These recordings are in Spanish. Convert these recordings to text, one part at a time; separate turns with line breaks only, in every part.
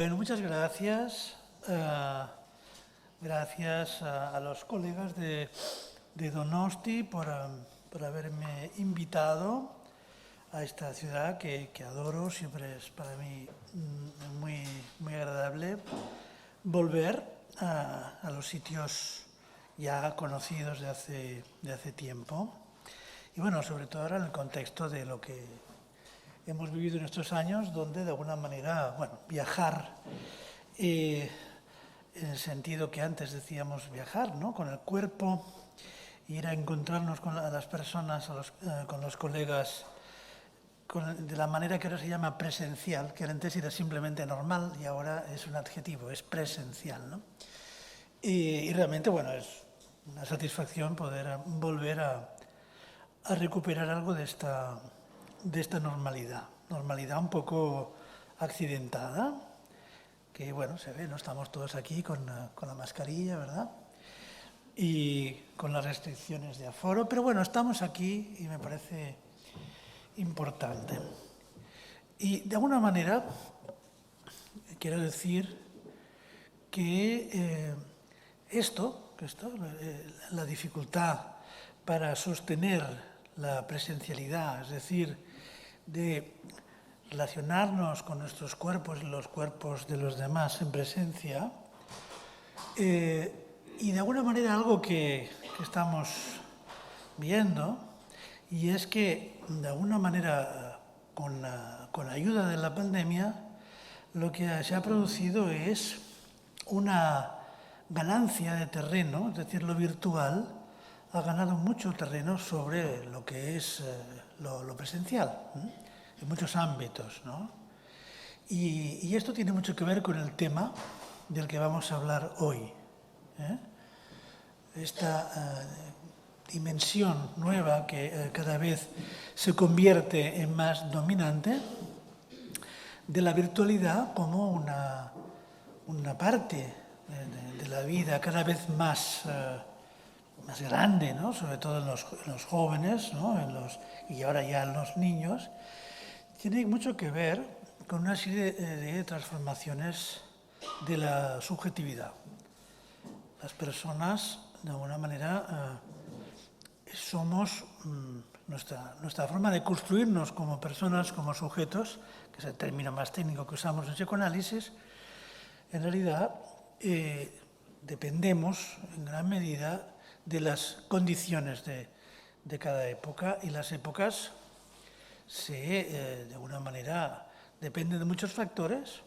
Bueno, muchas gracias. Gracias a los colegas de Donosti por haberme invitado a esta ciudad que adoro. Siempre es para mí muy agradable volver a los sitios ya conocidos de hace tiempo. Y bueno, sobre todo ahora en el contexto de lo que hemos vivido en estos años, donde de alguna manera, viajar, en el sentido que antes decíamos viajar, ¿no? Con el cuerpo, ir a encontrarnos con las personas, con los colegas, de la manera que ahora se llama presencial, que antes era simplemente normal y ahora es un adjetivo, es presencial, ¿no? Y realmente, es una satisfacción poder volver a recuperar algo de esta normalidad un poco accidentada, que se ve, ¿no? Estamos todos aquí con la mascarilla, ¿verdad? Y con las restricciones de aforo, pero estamos aquí y me parece importante. Y de alguna manera quiero decir que la dificultad para sostener la presencialidad, es decir, de relacionarnos con nuestros cuerpos y los cuerpos de los demás en presencia, y de alguna manera algo que estamos viendo, y es que de alguna manera con la ayuda de la pandemia lo que se ha producido es una ganancia de terreno, es decir, lo virtual ha ganado mucho terreno sobre lo que es lo presencial, en muchos ámbitos, ¿no? Y esto tiene mucho que ver con el tema del que vamos a hablar hoy. Esta dimensión nueva que cada vez se convierte en más dominante de la virtualidad como una parte de la vida cada vez más grande, ¿no? Sobre todo en los jóvenes, ¿no? Y ahora ya en los niños, tiene mucho que ver con una serie de transformaciones de la subjetividad. Las personas, de alguna manera, somos nuestra forma de construirnos como personas, como sujetos, que es el término más técnico que usamos en psicoanálisis, en realidad dependemos en gran medida de las condiciones de cada época, y las épocas de alguna manera dependen de muchos factores,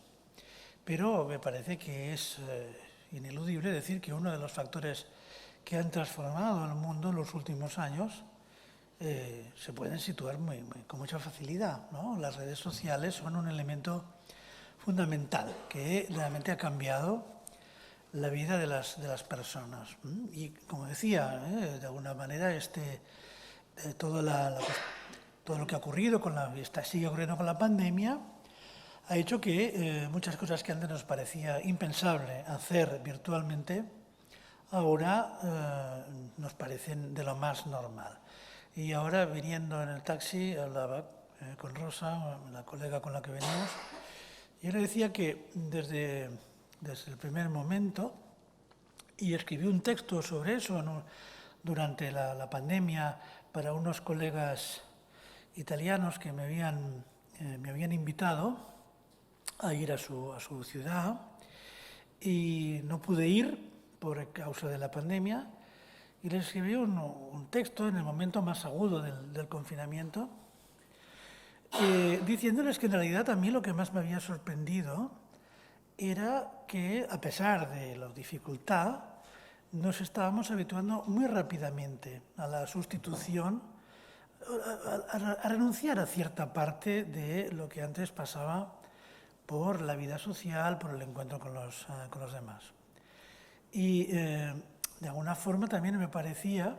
pero me parece que es ineludible decir que uno de los factores que han transformado el mundo en los últimos años se pueden situar con mucha facilidad, ¿no? Las redes sociales son un elemento fundamental que realmente ha cambiado la vida de las personas. Y como decía, de alguna manera todo lo que ha ocurrido sigue ocurriendo con la pandemia ha hecho que muchas cosas que antes nos parecía impensable hacer virtualmente ahora nos parecen de lo más normal. Y ahora, viniendo en el taxi, hablaba con Rosa, la colega con la que venimos, y le decía que desde el primer momento, y escribí un texto sobre eso durante la pandemia para unos colegas italianos que me habían invitado a ir a su ciudad, y no pude ir por causa de la pandemia, y les escribí un texto en el momento más agudo del confinamiento, diciéndoles que en realidad a mí lo que más me había sorprendido era que, a pesar de la dificultad, nos estábamos habituando muy rápidamente a la sustitución, a renunciar a cierta parte de lo que antes pasaba por la vida social, por el encuentro con los demás. Y de alguna forma también me parecía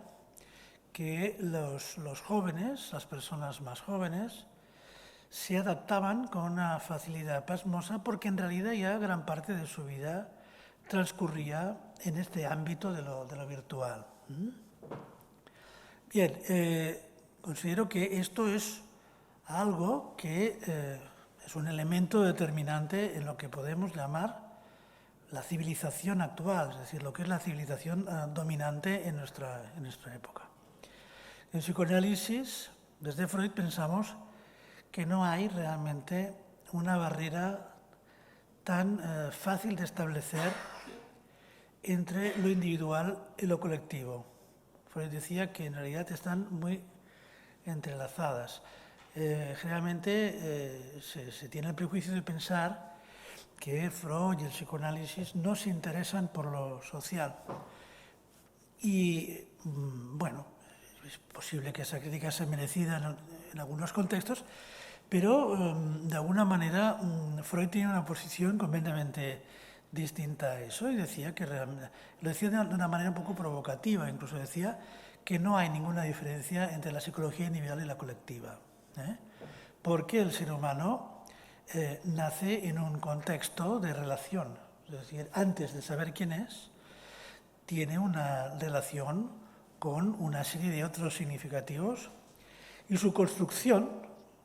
que los jóvenes, las personas más jóvenes, se adaptaban con una facilidad pasmosa, porque en realidad ya gran parte de su vida transcurría en este ámbito de lo virtual. Bien, considero que esto es algo que es un elemento determinante en lo que podemos llamar la civilización actual, es decir, lo que es la civilización dominante en nuestra época. En psicoanálisis, desde Freud pensamos que no hay realmente una barrera tan fácil de establecer entre lo individual y lo colectivo. Freud decía que en realidad están muy entrelazadas. Generalmente se tiene el prejuicio de pensar que Freud y el psicoanálisis no se interesan por lo social. Y bueno, es posible que esa crítica sea merecida en algunos contextos, pero de alguna manera Freud tiene una posición completamente distinta a eso y decía que realmente, lo decía de una manera un poco provocativa, incluso decía que no hay ninguna diferencia entre la psicología individual y la colectiva, porque el ser humano nace en un contexto de relación, es decir, antes de saber quién es, tiene una relación con una serie de otros significativos y su construcción,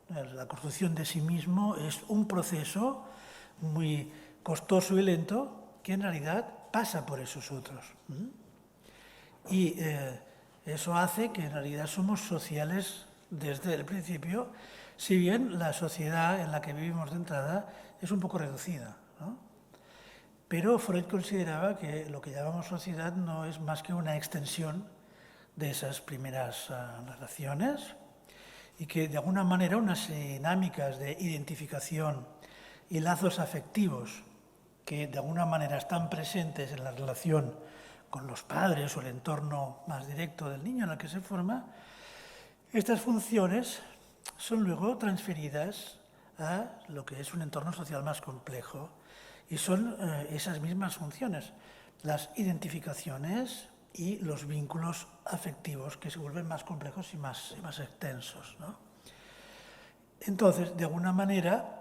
la construcción de sí mismo, es un proceso muy costoso y lento que en realidad pasa por esos otros. Y eso hace que en realidad somos sociales desde el principio, si bien la sociedad en la que vivimos de entrada es un poco reducida, ¿no? Pero Freud consideraba que lo que llamamos sociedad no es más que una extensión de esas primeras relaciones y que de alguna manera unas dinámicas de identificación y lazos afectivos que de alguna manera están presentes en la relación con los padres o el entorno más directo del niño en el que se forma, estas funciones son luego transferidas a lo que es un entorno social más complejo y son esas mismas funciones, las identificaciones y los vínculos afectivos que se vuelven más complejos y más extensos, ¿no? Entonces, de alguna manera,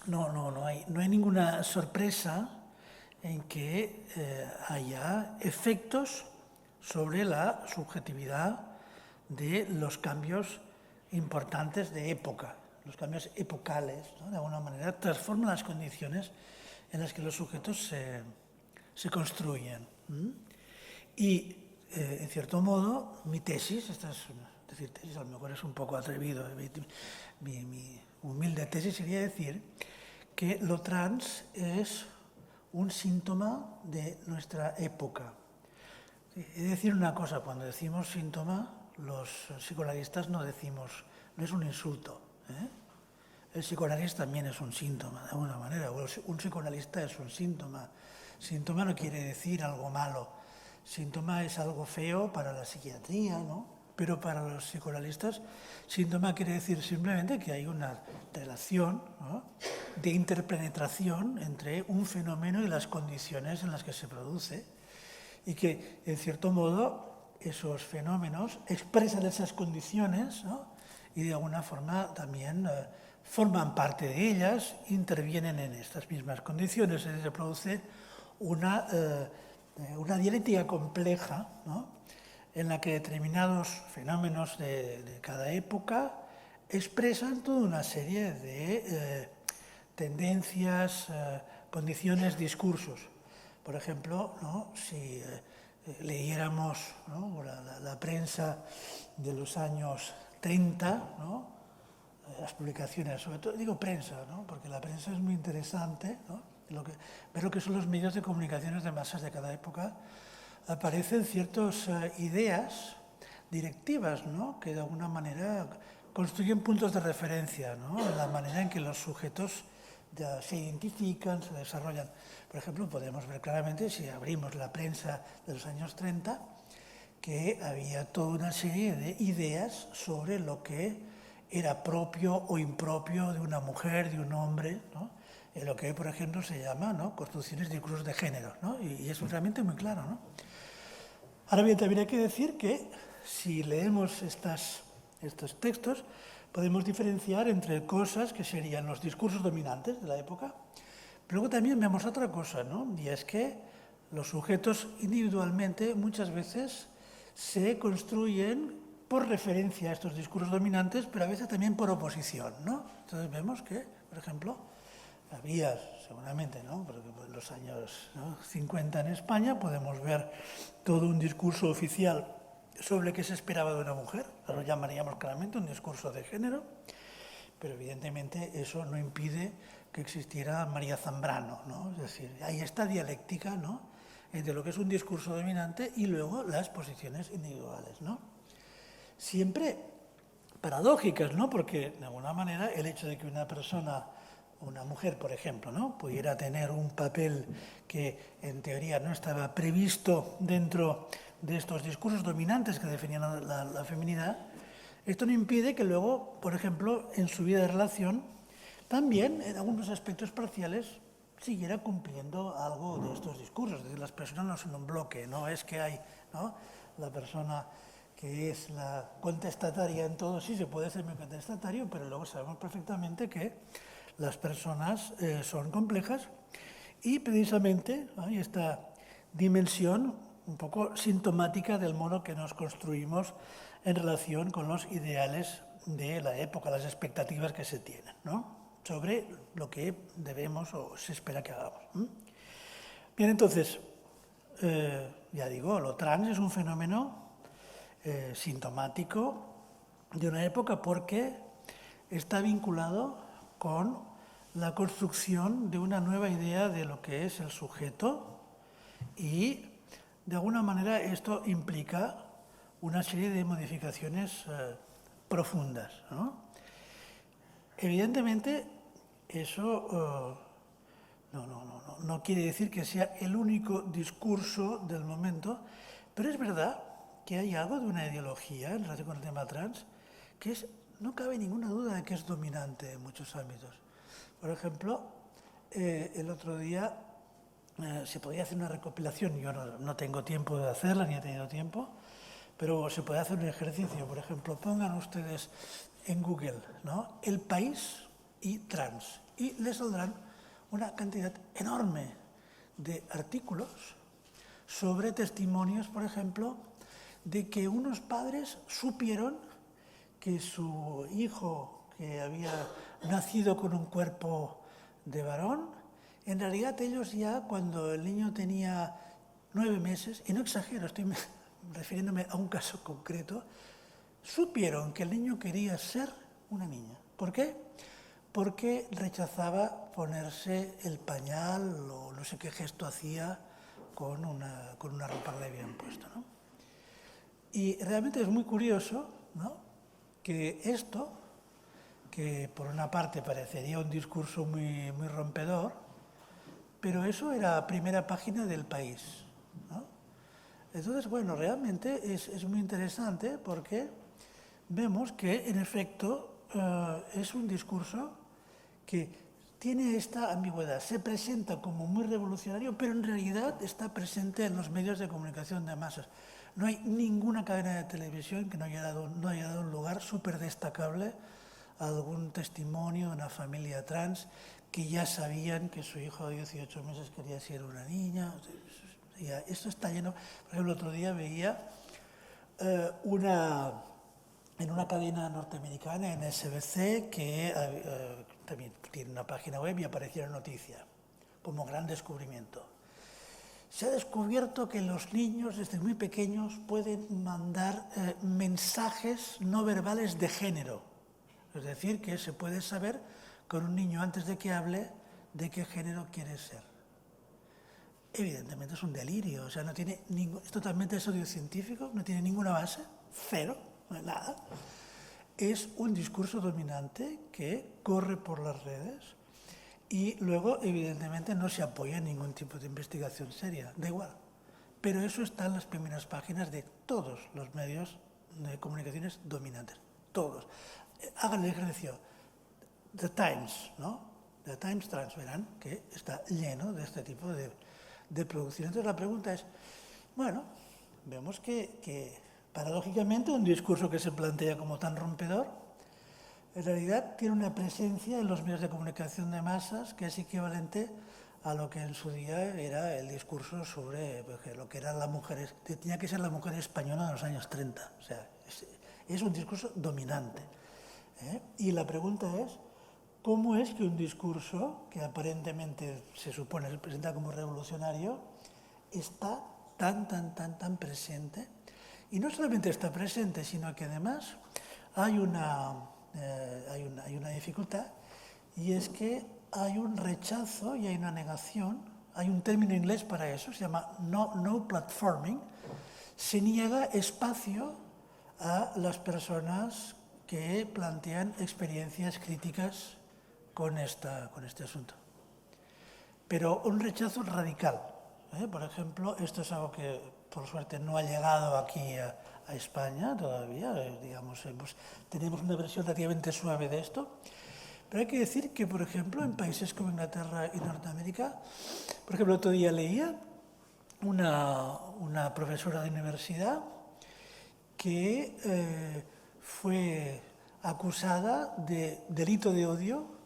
no hay ninguna sorpresa en que haya efectos sobre la subjetividad de los cambios importantes de época, los cambios epocales, ¿no? De alguna manera transforman las condiciones en las que los sujetos se construyen. Y, en cierto modo, mi tesis, decir tesis a lo mejor es un poco atrevido, mi humilde tesis sería decir que lo trans es un síntoma de nuestra época. He de decir una cosa, cuando decimos síntoma, los psicoanalistas no decimos, no es un insulto, El psicoanálisis también es un síntoma, de alguna manera. Un psicoanalista es un síntoma. Síntoma no quiere decir algo malo. Síntoma es algo feo para la psiquiatría, ¿no? Pero para los psicoanalistas, síntoma quiere decir simplemente que hay una relación, ¿no?, de interpenetración entre un fenómeno y las condiciones en las que se produce. Y que, en cierto modo, esos fenómenos expresan esas condiciones, ¿no?, y de alguna forma también forman parte de ellas, intervienen en estas mismas condiciones. Se produce una dialéctica compleja, ¿no?, en la que determinados fenómenos de cada época expresan toda una serie de tendencias, condiciones, discursos. Por ejemplo, ¿no?, si leyéramos, ¿no?, la prensa de los años 30, ¿no?, las publicaciones, sobre todo digo prensa, ¿no?, porque la prensa es muy interesante, ¿no?, ver lo que son los medios de comunicaciones de masas de cada época, aparecen ciertas ideas directivas, ¿no?, que de alguna manera construyen puntos de referencia, ¿no?, en la manera en que los sujetos ya se identifican, se desarrollan. Por ejemplo, podemos ver claramente, si abrimos la prensa de los años 30, que había toda una serie de ideas sobre lo que era propio o impropio de una mujer, de un hombre, ¿no?, en lo que hoy, por ejemplo, se llama, ¿no?, construcciones de discursos de género, ¿no?, y es realmente muy claro, ¿no? Ahora bien, también hay que decir que si leemos estos textos, podemos diferenciar entre cosas que serían los discursos dominantes de la época, pero luego también vemos otra cosa, ¿no?, y es que los sujetos individualmente muchas veces se construyen por referencia a estos discursos dominantes, pero a veces también por oposición, ¿no? Entonces vemos que por ejemplo, había seguramente, ¿no? Porque en los años 50 en España podemos ver todo un discurso oficial sobre qué se esperaba de una mujer, lo llamaríamos claramente un discurso de género, pero evidentemente eso no impide que existiera María Zambrano, ¿no? Es decir, hay esta dialéctica, ¿no?, entre lo que es un discurso dominante y luego las posiciones individuales, ¿no? Siempre paradójicas, ¿no? Porque de alguna manera el hecho de que una persona, una mujer, por ejemplo, ¿no?, pudiera tener un papel que en teoría no estaba previsto dentro de estos discursos dominantes que definían la feminidad, esto no impide que luego, por ejemplo, en su vida de relación, también en algunos aspectos parciales siguiera cumpliendo algo de estos discursos. Es decir, las personas no son un bloque, no es que hay, ¿no?, la persona que es la contestataria en todo, sí se puede ser muy contestatario, pero luego sabemos perfectamente que las personas son complejas y precisamente hay esta dimensión un poco sintomática del modo que nos construimos en relación con los ideales de la época, las expectativas que se tienen, ¿no?, sobre lo que debemos o se espera que hagamos. Bien, entonces, ya digo, lo trans es un fenómeno sintomático de una época porque está vinculado con la construcción de una nueva idea de lo que es el sujeto y, de alguna manera, esto implica una serie de modificaciones profundas, ¿no? Evidentemente, eso no quiere decir que sea el único discurso del momento, pero es verdad que hay algo de una ideología en relación con el tema trans que no cabe ninguna duda de que es dominante en muchos ámbitos. Por ejemplo, el otro día se podía hacer una recopilación, yo no tengo tiempo de hacerla, ni he tenido tiempo, pero se puede hacer un ejercicio. Por ejemplo, pongan ustedes en Google, ¿no?, el país y trans, y les saldrán una cantidad enorme de artículos sobre testimonios, por ejemplo, de que unos padres supieron que su hijo, que había nacido con un cuerpo de varón, en realidad ellos ya cuando el niño tenía 9 meses, y no exagero, estoy refiriéndome a un caso concreto, supieron que el niño quería ser una niña. ¿Por qué? Porque rechazaba ponerse el pañal o no sé qué gesto hacía con una ropa que le habían puesto, ¿no? Y realmente es muy curioso, ¿no?, que esto, que por una parte parecería un discurso muy, muy rompedor, pero eso era primera página del País, ¿no? Entonces, bueno, realmente es muy interesante porque vemos que, en efecto, es un discurso que tiene esta ambigüedad. Se presenta como muy revolucionario, pero en realidad está presente en los medios de comunicación de masas. No hay ninguna cadena de televisión que no haya dado un lugar súper destacable a algún testimonio de una familia trans que ya sabían que su hijo de 18 meses quería ser una niña. Esto está lleno. Por ejemplo, el otro día veía en una cadena norteamericana, en SBC, que también tiene una página web y apareció la noticia como gran descubrimiento. Se ha descubierto que los niños desde muy pequeños pueden mandar mensajes no verbales de género. Es decir, que se puede saber con un niño antes de que hable de qué género quiere ser. Evidentemente es un delirio, o sea, no tiene es totalmente pseudocientífico, no tiene ninguna base, cero, no hay nada. Es un discurso dominante que corre por las redes y luego, evidentemente, no se apoya en ningún tipo de investigación seria, da igual. Pero eso está en las primeras páginas de todos los medios de comunicaciones dominantes, todos. Hagan el ejercicio. The Times, ¿no? The Times Trans, verán que está lleno de este tipo de producción. Entonces la pregunta es, bueno, vemos que paradójicamente un discurso que se plantea como tan rompedor, en realidad tiene una presencia en los medios de comunicación de masas que es equivalente a lo que en su día era el discurso sobre lo que eran las mujeres, tenía que ser la mujer española de los años 30. O sea, es un discurso dominante. Y la pregunta es, cómo es que un discurso que aparentemente se supone se presenta como revolucionario está tan presente. Y no solamente está presente, sino que además hay una dificultad, y es que hay un rechazo y hay una negación. Hay un término inglés para eso, se llama no platforming. Se niega espacio a las personas que plantean experiencias críticas con este asunto. Pero un rechazo radical. Por ejemplo, esto es algo que por suerte no ha llegado aquí a España todavía. Tenemos una versión relativamente suave de esto. Pero hay que decir que, por ejemplo, en países como Inglaterra y Norteamérica, por ejemplo, el otro día leía una profesora de universidad que fue acusada de delito de odio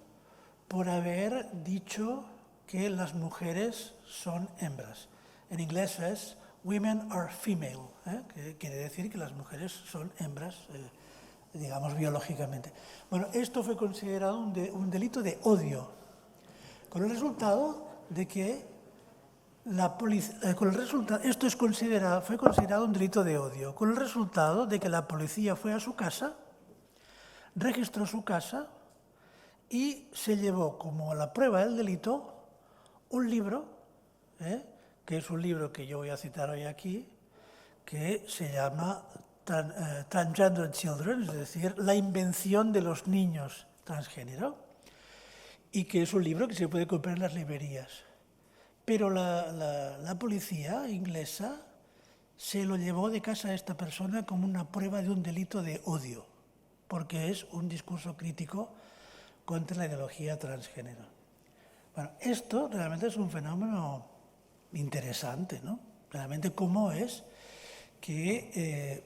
por haber dicho que las mujeres son hembras. En inglés es women are female, que quiere decir que las mujeres son hembras, digamos, biológicamente. Bueno, esto fue considerado un delito de odio, con el resultado de que esto fue considerado un delito de odio, con el resultado de que la policía fue a su casa, registró su casa y se llevó como la prueba del delito un libro, que es un libro que yo voy a citar hoy aquí, que se llama Transgender Children, es decir, la invención de los niños transgénero, y que es un libro que se puede comprar en las librerías. Pero la policía inglesa se lo llevó de casa a esta persona como una prueba de un delito de odio, porque es un discurso crítico contra la ideología transgénero. Bueno, esto realmente es un fenómeno interesante, ¿no? Realmente cómo es que,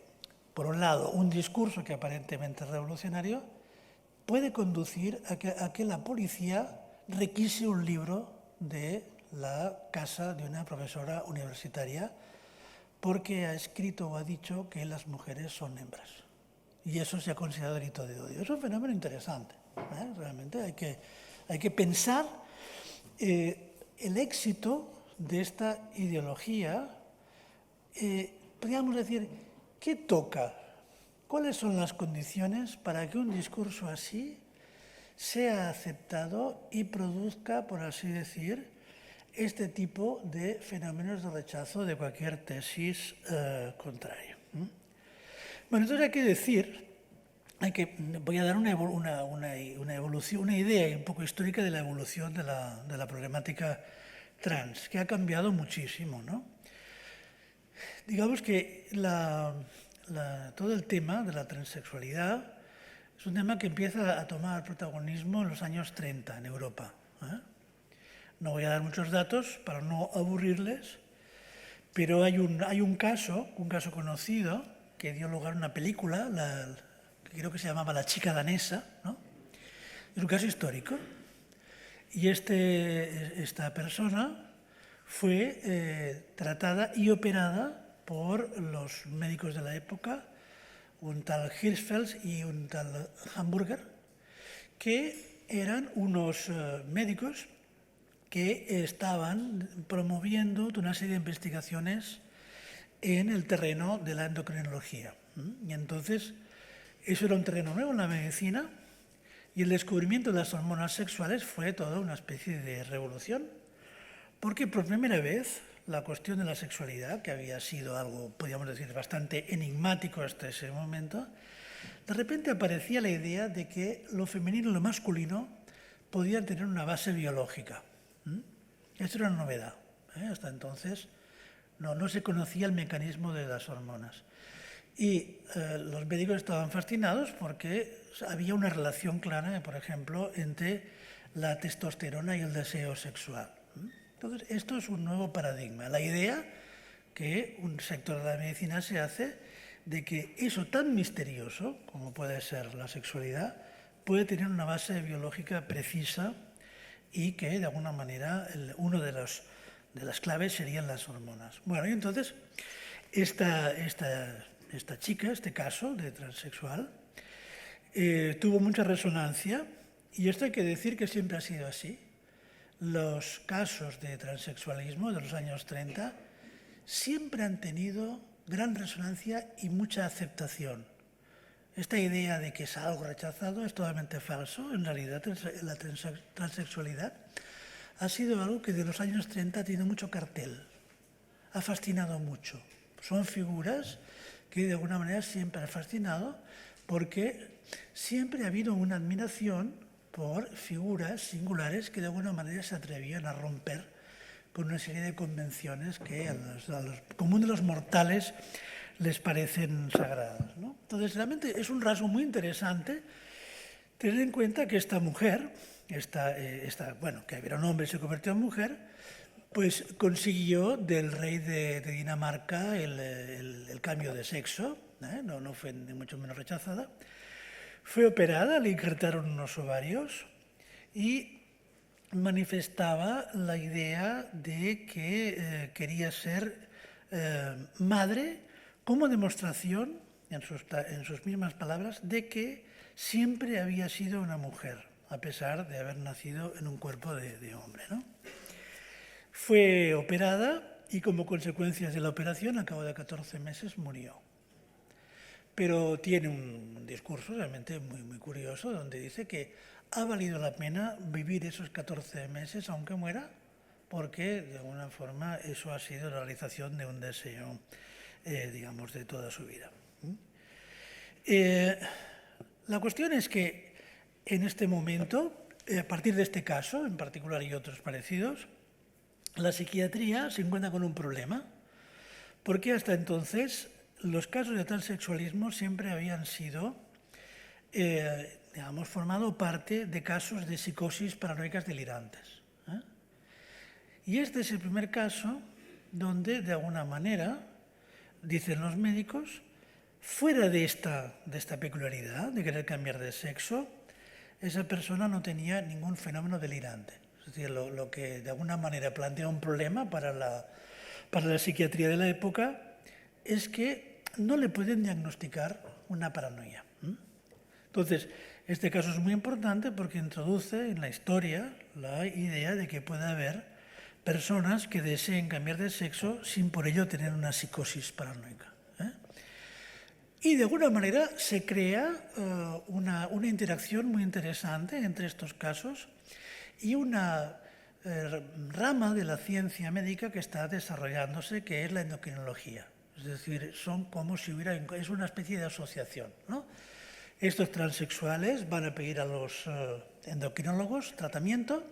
por un lado, un discurso que aparentemente es revolucionario puede conducir a que la policía requise un libro de la casa de una profesora universitaria porque ha escrito o ha dicho que las mujeres son hembras. Y eso se ha considerado delito de odio. Es un fenómeno interesante. Realmente hay que pensar el éxito de esta ideología. Podríamos decir, ¿qué toca? ¿Cuáles son las condiciones para que un discurso así sea aceptado y produzca, por así decir, este tipo de fenómenos de rechazo de cualquier tesis contraria? Bueno, entonces hay que decir, voy a dar una evolución, una idea un poco histórica de la evolución de la problemática trans, que ha cambiado muchísimo, ¿no? Digamos que todo el tema de la transexualidad es un tema que empieza a tomar protagonismo en los años 30 en Europa. No voy a dar muchos datos para no aburrirles, pero hay un caso conocido que dio lugar a una película, que creo que se llamaba La chica danesa, ¿no? Es un caso histórico. Y esta persona fue tratada y operada por los médicos de la época, un tal Hirschfeld y un tal Hamburger, que eran unos médicos que estaban promoviendo una serie de investigaciones en el terreno de la endocrinología. Y entonces, eso era un terreno nuevo en la medicina, y el descubrimiento de las hormonas sexuales fue toda una especie de revolución, porque por primera vez la cuestión de la sexualidad, que había sido algo, podríamos decir, bastante enigmático hasta ese momento, de repente aparecía la idea de que lo femenino y lo masculino podían tener una base biológica. Esto era una novedad. Hasta entonces no se conocía el mecanismo de las hormonas. Y los médicos estaban fascinados porque había una relación clara, por ejemplo, entre la testosterona y el deseo sexual. Entonces, esto es un nuevo paradigma. La idea que un sector de la medicina se hace de que eso tan misterioso como puede ser la sexualidad puede tener una base biológica precisa y que, de alguna manera, uno de las claves serían las hormonas. Bueno, y entonces, esta chica, este caso de transexual, tuvo mucha resonancia Y esto hay que decir que siempre ha sido así. Los casos de transexualismo de los años 30 siempre han tenido gran resonancia y mucha aceptación. Esta idea de que es algo rechazado es totalmente falso. En realidad, la transexualidad ha sido algo que de los años 30 tiene mucho cartel. Ha fascinado mucho. Son figuras que de alguna manera siempre han fascinado porque siempre ha habido una admiración por figuras singulares que de alguna manera se atrevían a romper con una serie de convenciones que a los común de los mortales les parecen sagradas, ¿no? Entonces, realmente es un rasgo muy interesante tener en cuenta que esta mujer, que era un hombre y se convirtió en mujer, pues consiguió del rey de Dinamarca el cambio de sexo, no fue ni mucho menos rechazada. Fue operada, le injertaron unos ovarios y manifestaba la idea de que quería ser madre como demostración, en sus mismas palabras, de que siempre había sido una mujer, a pesar de haber nacido en un cuerpo de hombre, ¿no? Fue operada y como consecuencia de la operación, a cabo de 14 meses, murió. Pero tiene un discurso realmente muy, muy curioso donde dice que ha valido la pena vivir esos 14 meses aunque muera, porque de alguna forma eso ha sido la realización de un deseo, digamos, de toda su vida. La cuestión es que en este momento, a partir de este caso en particular y otros parecidos, la psiquiatría se encuentra con un problema, porque hasta entonces los casos de transexualismo siempre habían sido, formado parte de casos de psicosis paranoicas delirantes. Y este es el primer caso donde, de alguna manera, dicen los médicos, fuera de esta peculiaridad de querer cambiar de sexo, esa persona no tenía ningún fenómeno delirante. Es decir, lo que de alguna manera plantea un problema para la psiquiatría de la época es que no le pueden diagnosticar una paranoia. Entonces, este caso es muy importante porque introduce en la historia la idea de que puede haber personas que deseen cambiar de sexo sin por ello tener una psicosis paranoica. Y de alguna manera se crea una interacción muy interesante entre estos casos y una rama de la ciencia médica que está desarrollándose, que es la endocrinología. Es decir, son como si es una especie de asociación, ¿no? Estos transexuales van a pedir a los endocrinólogos tratamiento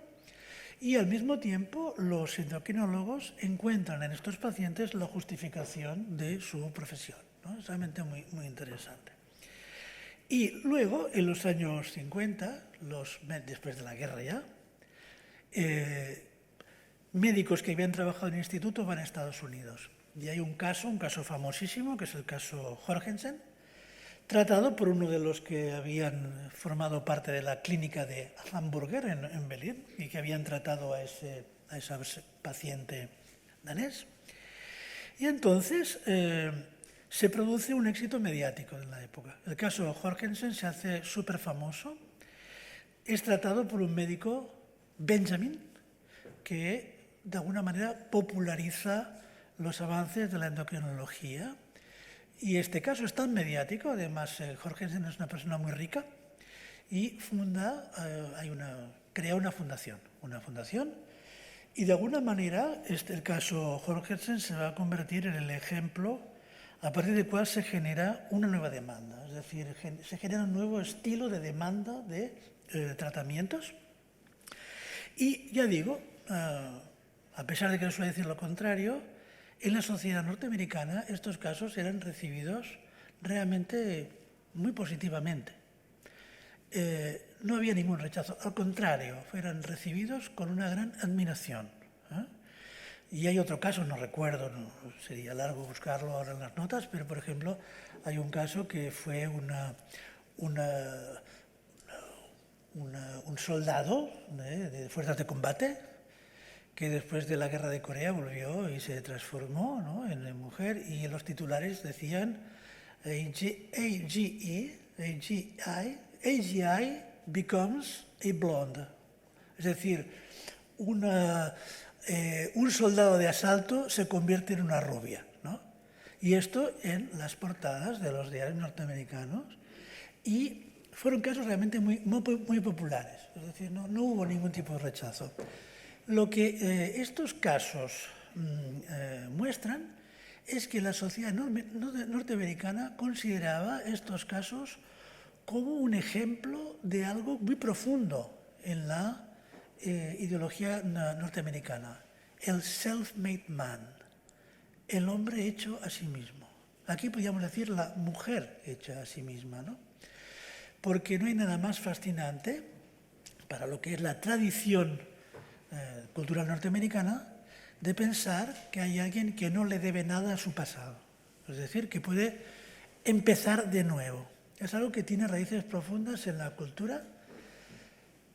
y al mismo tiempo los endocrinólogos encuentran en estos pacientes la justificación de su profesión, ¿no? Es realmente muy, muy interesante. Y luego, en los años 50, después de la guerra ya, médicos que habían trabajado en el instituto van a Estados Unidos. Y hay un caso famosísimo, que es el caso Jorgensen, tratado por uno de los que habían formado parte de la clínica de Hamburger en Berlín y que habían tratado a ese paciente danés. Y entonces se produce un éxito mediático en la época. El caso Jorgensen se hace súper famoso. Es tratado por un médico, Benjamin, que de alguna manera populariza los avances de la endocrinología. Y este caso es tan mediático, además Jorgensen es una persona muy rica y crea una fundación, y de alguna manera el caso Jorgensen se va a convertir en el ejemplo a partir del cual se genera una nueva demanda, es decir, se genera un nuevo estilo de demanda de tratamientos. Y ya digo, a pesar de que no suele decir lo contrario, en la sociedad norteamericana estos casos eran recibidos realmente muy positivamente. No había ningún rechazo, al contrario, eran recibidos con una gran admiración. Y hay otro caso, no recuerdo, sería largo buscarlo ahora en las notas, pero por ejemplo hay un caso que fue un soldado de fuerzas de combate que después de la guerra de Corea volvió y se transformó, ¿no?, en mujer, y los titulares decían AGI becomes a blonde. Es decir, un soldado de asalto se convierte en una rubia, ¿no? Y esto en las portadas de los diarios norteamericanos. Y fueron casos realmente muy populares. Es decir, no hubo ningún tipo de rechazo. Lo que estos casos muestran es que la sociedad norteamericana consideraba estos casos como un ejemplo de algo muy profundo en la ideología norteamericana, el self-made man, el hombre hecho a sí mismo. Aquí podríamos decir la mujer hecha a sí misma, ¿no? Porque no hay nada más fascinante para lo que es la tradición cultural norteamericana de pensar que hay alguien que no le debe nada a su pasado. Es decir, que puede empezar de nuevo. Es algo que tiene raíces profundas en la cultura,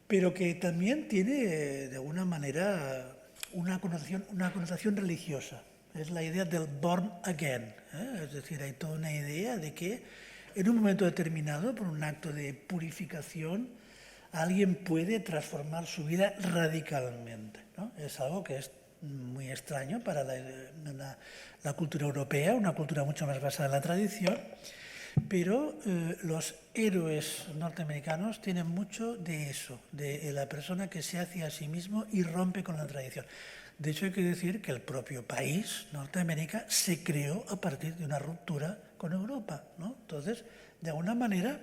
pero que también tiene, de alguna manera, una connotación religiosa. Es la idea del born again. Es decir, hay toda una idea de que en un momento determinado, por un acto de purificación, alguien puede transformar su vida radicalmente, ¿no? Es algo que es muy extraño para la cultura europea, una cultura mucho más basada en la tradición, pero los héroes norteamericanos tienen mucho de eso, de la persona que se hace a sí mismo y rompe con la tradición. De hecho, hay que decir que el propio país, Norteamérica, se creó a partir de una ruptura con Europa, ¿no? Entonces, de alguna manera,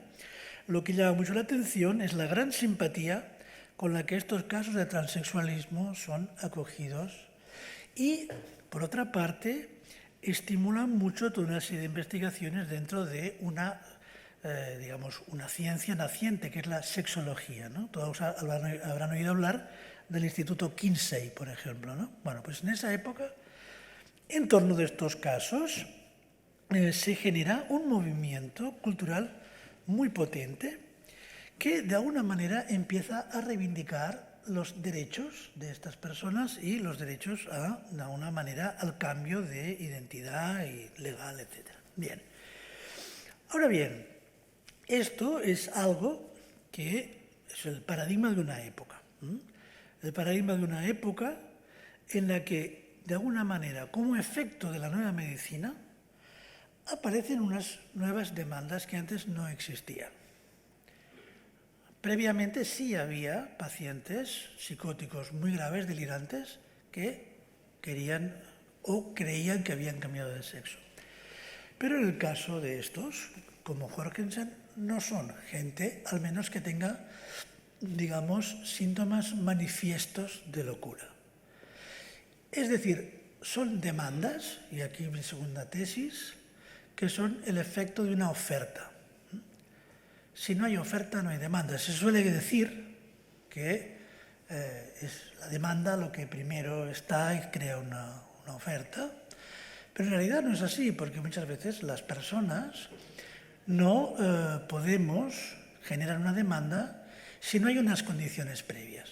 lo que llama mucho la atención es la gran simpatía con la que estos casos de transexualismo son acogidos y, por otra parte, estimulan mucho toda una serie de investigaciones dentro de una ciencia naciente, que es la sexología, ¿no? Todos habrán oído hablar del Instituto Kinsey, por ejemplo, ¿no? Bueno, pues en esa época, en torno de estos casos, se genera un movimiento cultural muy potente que de alguna manera empieza a reivindicar los derechos de estas personas y los derechos de alguna manera al cambio de identidad y legal, etc. Bien. Ahora bien, esto es algo que es el paradigma de una época. El paradigma de una época en la que, de alguna manera, como efecto de la nueva medicina, aparecen unas nuevas demandas que antes no existían. Previamente sí había pacientes psicóticos muy graves, delirantes, que querían o creían que habían cambiado de sexo. Pero en el caso de estos, como Jorgensen, no son gente, al menos que tenga, digamos, síntomas manifiestos de locura. Es decir, son demandas, y aquí mi segunda tesis, que son el efecto de una oferta. Si no hay oferta, no hay demanda. Se suele decir que es la demanda lo que primero está y crea una oferta, pero en realidad no es así, porque muchas veces las personas no podemos generar una demanda si no hay unas condiciones previas.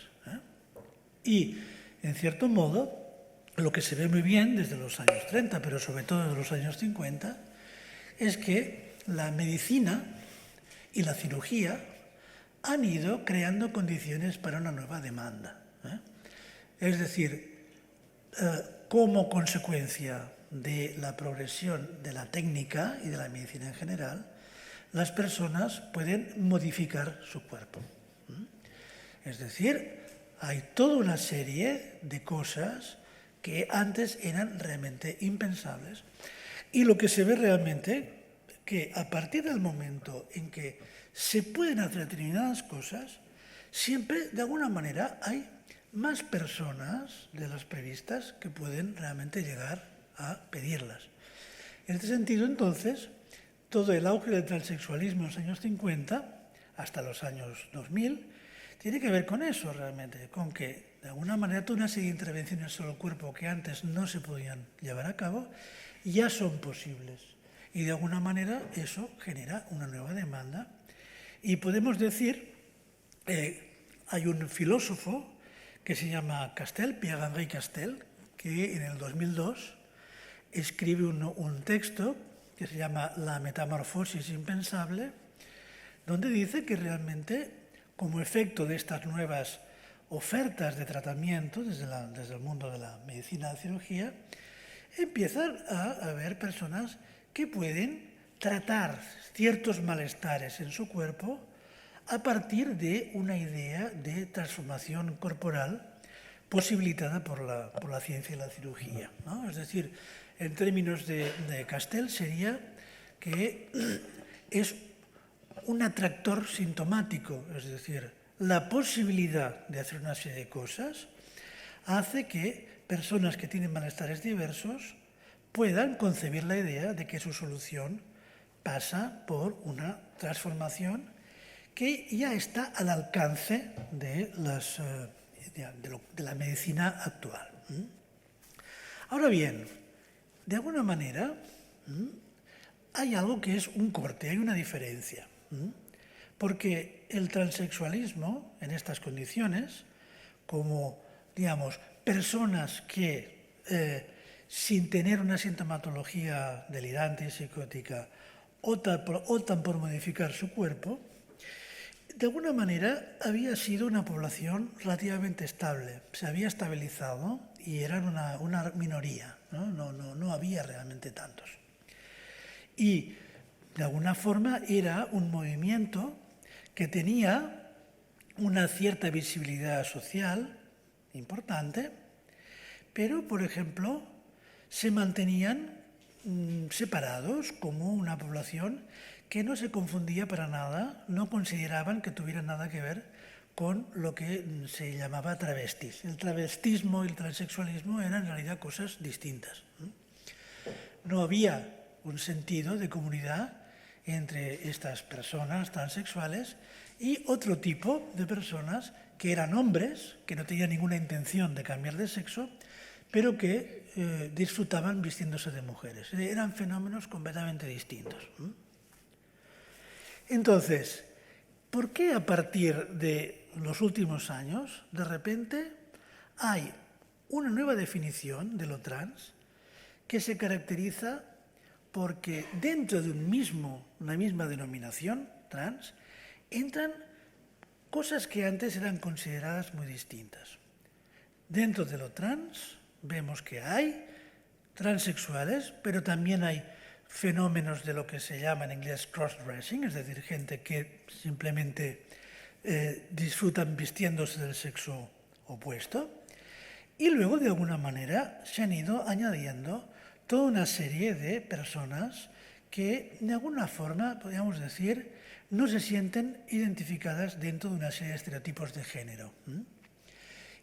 Y, en cierto modo, lo que se ve muy bien desde los años 30, pero sobre todo desde los años 50, es que la medicina y la cirugía han ido creando condiciones para una nueva demanda. Es decir, como consecuencia de la progresión de la técnica y de la medicina en general, las personas pueden modificar su cuerpo. Es decir, hay toda una serie de cosas que antes eran realmente impensables. Y lo que se ve realmente que a partir del momento en que se pueden hacer determinadas cosas, siempre de alguna manera hay más personas de las previstas que pueden realmente llegar a pedirlas. En este sentido, entonces, todo el auge del transexualismo en los años 50 hasta los años 2000 tiene que ver con eso realmente, con que de alguna manera toda una serie de intervenciones sobre el cuerpo que antes no se podían llevar a cabo ya son posibles. Y de alguna manera eso genera una nueva demanda. Y podemos decir, hay un filósofo que se llama Castel, Pierre-Henri Castel, que en el 2002 escribe un texto que se llama La metamorfosis impensable, donde dice que realmente como efecto de estas nuevas ofertas de tratamiento desde el mundo de la medicina y la cirugía, empiezan a haber personas que pueden tratar ciertos malestares en su cuerpo a partir de una idea de transformación corporal posibilitada por la ciencia y la cirugía, ¿no? Es decir, en términos de Castell sería que es un atractor sintomático, es decir, la posibilidad de hacer una serie de cosas hace que personas que tienen malestares diversos puedan concebir la idea de que su solución pasa por una transformación que ya está al alcance de la medicina actual. Ahora bien, de alguna manera hay algo que es un corte, hay una diferencia, porque el transexualismo en estas condiciones, como, digamos, personas que sin tener una sintomatología delirante y psicótica optan por modificar su cuerpo, de alguna manera había sido una población relativamente estable, se había estabilizado y eran una minoría, no había realmente tantos. Y de alguna forma era un movimiento que tenía una cierta visibilidad social importante, pero, por ejemplo, se mantenían separados como una población que no se confundía para nada, no consideraban que tuviera nada que ver con lo que se llamaba travestis. El travestismo y el transexualismo eran en realidad cosas distintas. No había un sentido de comunidad entre estas personas transexuales y otro tipo de personas que eran hombres, que no tenían ninguna intención de cambiar de sexo, pero que disfrutaban vistiéndose de mujeres. Eran fenómenos completamente distintos. Entonces, ¿por qué a partir de los últimos años, de repente, hay una nueva definición de lo trans que se caracteriza porque dentro de una misma denominación, trans, entran cosas que antes eran consideradas muy distintas? Dentro de lo trans vemos que hay transexuales, pero también hay fenómenos de lo que se llama en inglés cross-dressing, es decir, gente que simplemente disfrutan vistiéndose del sexo opuesto. Y luego, de alguna manera, se han ido añadiendo toda una serie de personas que, de alguna forma, podríamos decir, no se sienten identificadas dentro de una serie de estereotipos de género.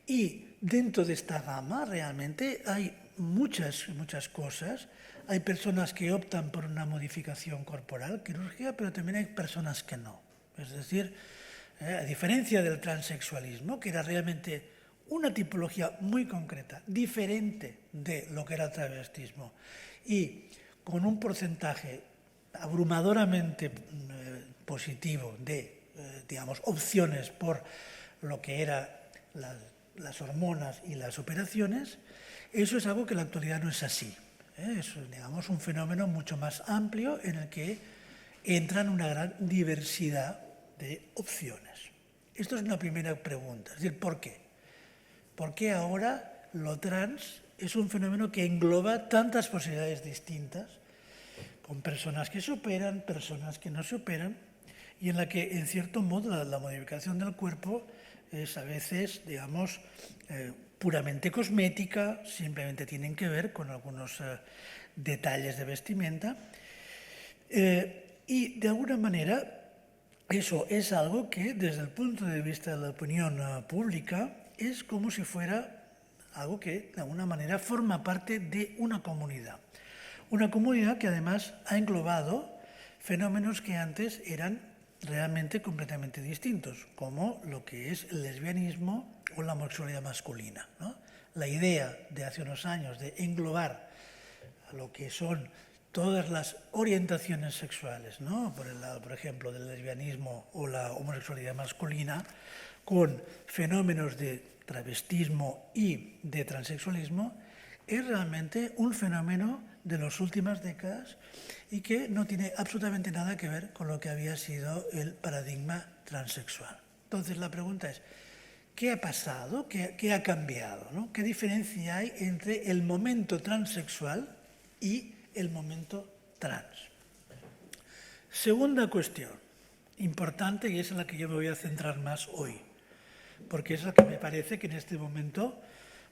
Y dentro de esta gama realmente hay muchas cosas. Hay personas que optan por una modificación corporal quirúrgica, pero también hay personas que no. Es decir, a diferencia del transexualismo, que era realmente una tipología muy concreta, diferente de lo que era el travestismo, y con un porcentaje abrumadoramente positivo de, digamos, opciones por lo que eran las hormonas y las operaciones, eso es algo que en la actualidad no es así. Es, digamos, un fenómeno mucho más amplio en el que entran una gran diversidad de opciones. Esto es una primera pregunta, es decir, ¿por qué? ¿Por qué ahora lo trans es un fenómeno que engloba tantas posibilidades distintas, con personas que se operan, personas que no se operan, y en la que, en cierto modo, la modificación del cuerpo es a veces, digamos, puramente cosmética, simplemente tienen que ver con algunos detalles de vestimenta, y de alguna manera eso es algo que desde el punto de vista de la opinión pública es como si fuera algo que de alguna manera forma parte de una comunidad que además ha englobado fenómenos que antes eran realmente completamente distintos, como lo que es el lesbianismo o la homosexualidad masculina, ¿no? La idea de hace unos años de englobar a lo que son todas las orientaciones sexuales, ¿no? Por el lado, por ejemplo, del lesbianismo o la homosexualidad masculina, con fenómenos de travestismo y de transexualismo, es realmente un fenómeno de las últimas décadas y que no tiene absolutamente nada que ver con lo que había sido el paradigma transexual. Entonces la pregunta es, ¿qué ha pasado? ¿Qué ha cambiado? ¿No? ¿Qué diferencia hay entre el momento transexual y el momento trans? Segunda cuestión, importante, y es en la que yo me voy a centrar más hoy, porque es la que me parece que en este momento,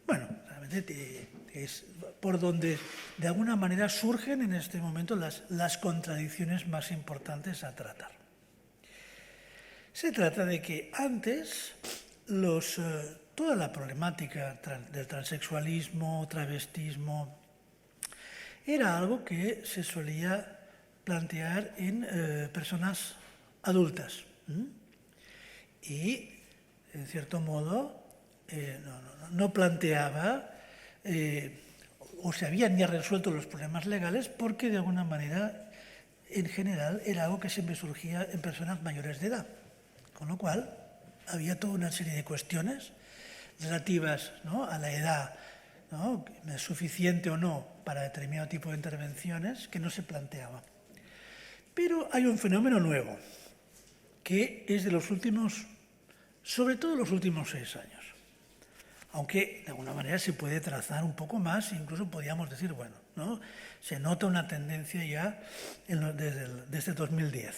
bueno, realmente es por donde de alguna manera surgen en este momento las contradicciones más importantes a tratar. Se trata de que antes toda la problemática del transexualismo, travestismo, era algo que se solía plantear en personas adultas. Y, en cierto modo, no planteaba o se habían ya resuelto los problemas legales porque, de alguna manera, en general, era algo que siempre surgía en personas mayores de edad. Con lo cual, había toda una serie de cuestiones relativas, ¿no?, a la edad, ¿no?, suficiente o no para determinado tipo de intervenciones, que no se planteaba. Pero hay un fenómeno nuevo, que es de los últimos, sobre todo los últimos 6 años. Aunque de alguna manera se puede trazar un poco más, incluso podríamos decir, bueno, ¿no?, se nota una tendencia ya desde 2010.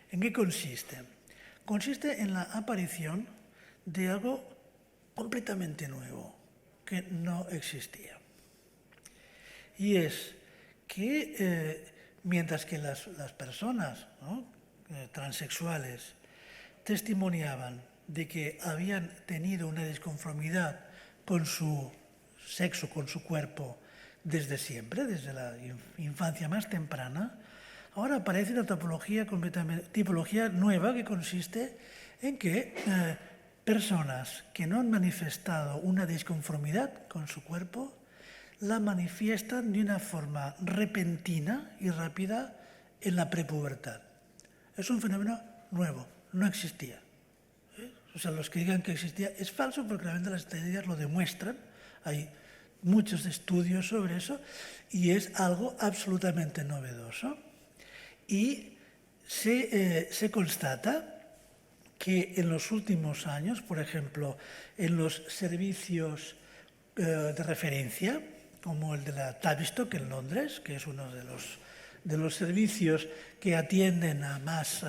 ¿En qué consiste? Consiste en la aparición de algo completamente nuevo, que no existía. Y es que mientras que las personas, ¿no?, transexuales testimoniaban de que habían tenido una disconformidad con su sexo, con su cuerpo, desde siempre, desde la infancia más temprana, ahora aparece una tipología nueva que consiste en que personas que no han manifestado una disconformidad con su cuerpo la manifiestan de una forma repentina y rápida en la prepubertad. Es un fenómeno nuevo, no existía. O sea, los que digan que existía es falso porque realmente las estadísticas lo demuestran. Hay muchos estudios sobre eso y es algo absolutamente novedoso. Y se constata que en los últimos años, por ejemplo, en los servicios de referencia, como el de la Tavistock en Londres, que es uno de los servicios que atienden a más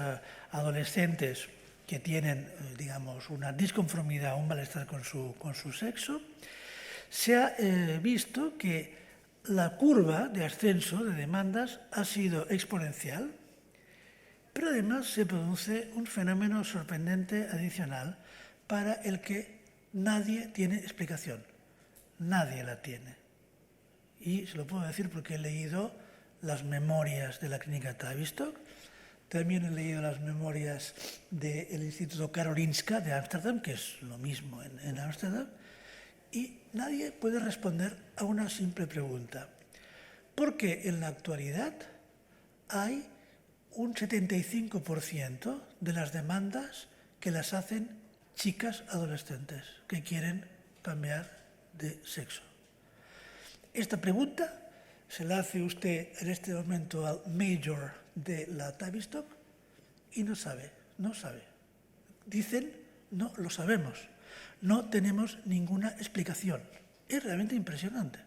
adolescentes que tienen, digamos, una disconformidad, un malestar con su sexo, se ha visto que la curva de ascenso de demandas ha sido exponencial, pero además se produce un fenómeno sorprendente adicional para el que nadie tiene explicación. Nadie la tiene. Y se lo puedo decir porque he leído las memorias de la clínica Tavistock, también he leído las memorias del Instituto Karolinska de Ámsterdam, que es lo mismo en Ámsterdam, y nadie puede responder a una simple pregunta. Porque en la actualidad hay un 75% de las demandas que las hacen chicas adolescentes que quieren cambiar de sexo. Esta pregunta se la hace usted en este momento al mayor de la Tavistock y no sabe. Dicen, no lo sabemos, no tenemos ninguna explicación. Es realmente impresionante,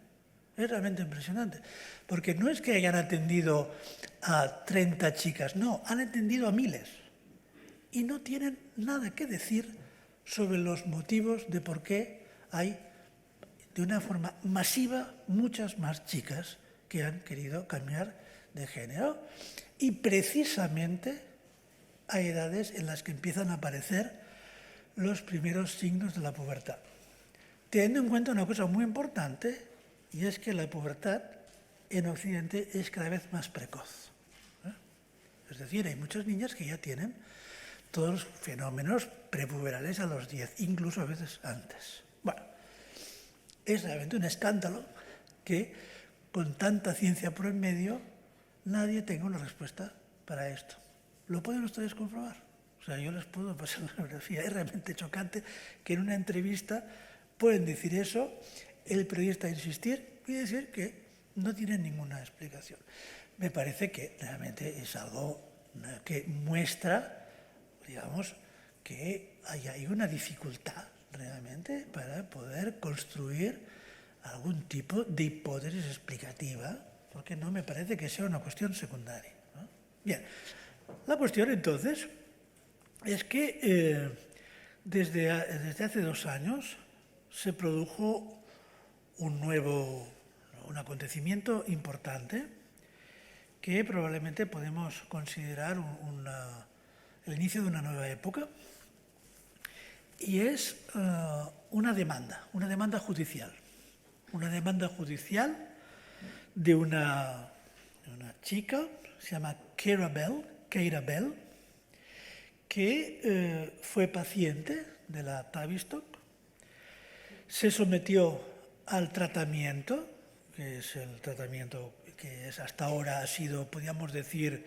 porque no es que hayan atendido a 30 chicas, no, han atendido a miles y no tienen nada que decir sobre los motivos de por qué hay de una forma masiva muchas más chicas que han querido cambiar de género y precisamente a edades en las que empiezan a aparecer los primeros signos de la pubertad. Teniendo en cuenta una cosa muy importante, y es que la pubertad en Occidente es cada vez más precoz. Es decir, hay muchas niñas que ya tienen todos los fenómenos prepuberales a los 10, incluso a veces antes. Bueno, es realmente un escándalo que con tanta ciencia por en medio nadie tenga una respuesta para esto. ¿Lo pueden ustedes comprobar? O sea, yo les puedo pasar la bibliografía. Es realmente chocante que en una entrevista pueden decir eso, el periodista insistir y decir que no tienen ninguna explicación. Me parece que realmente es algo que muestra, digamos, que hay una dificultad realmente para poder construir algún tipo de hipótesis explicativa, porque no me parece que sea una cuestión secundaria, ¿no? Bien, la cuestión entonces es que desde hace 2 años se produjo un acontecimiento importante que probablemente podemos considerar el inicio de una nueva época, y es una demanda judicial. Una demanda judicial de una chica, se llama Keira Bell, que fue paciente de la Tavistock, se sometió al tratamiento, que es el tratamiento que hasta ahora ha sido, podríamos decir,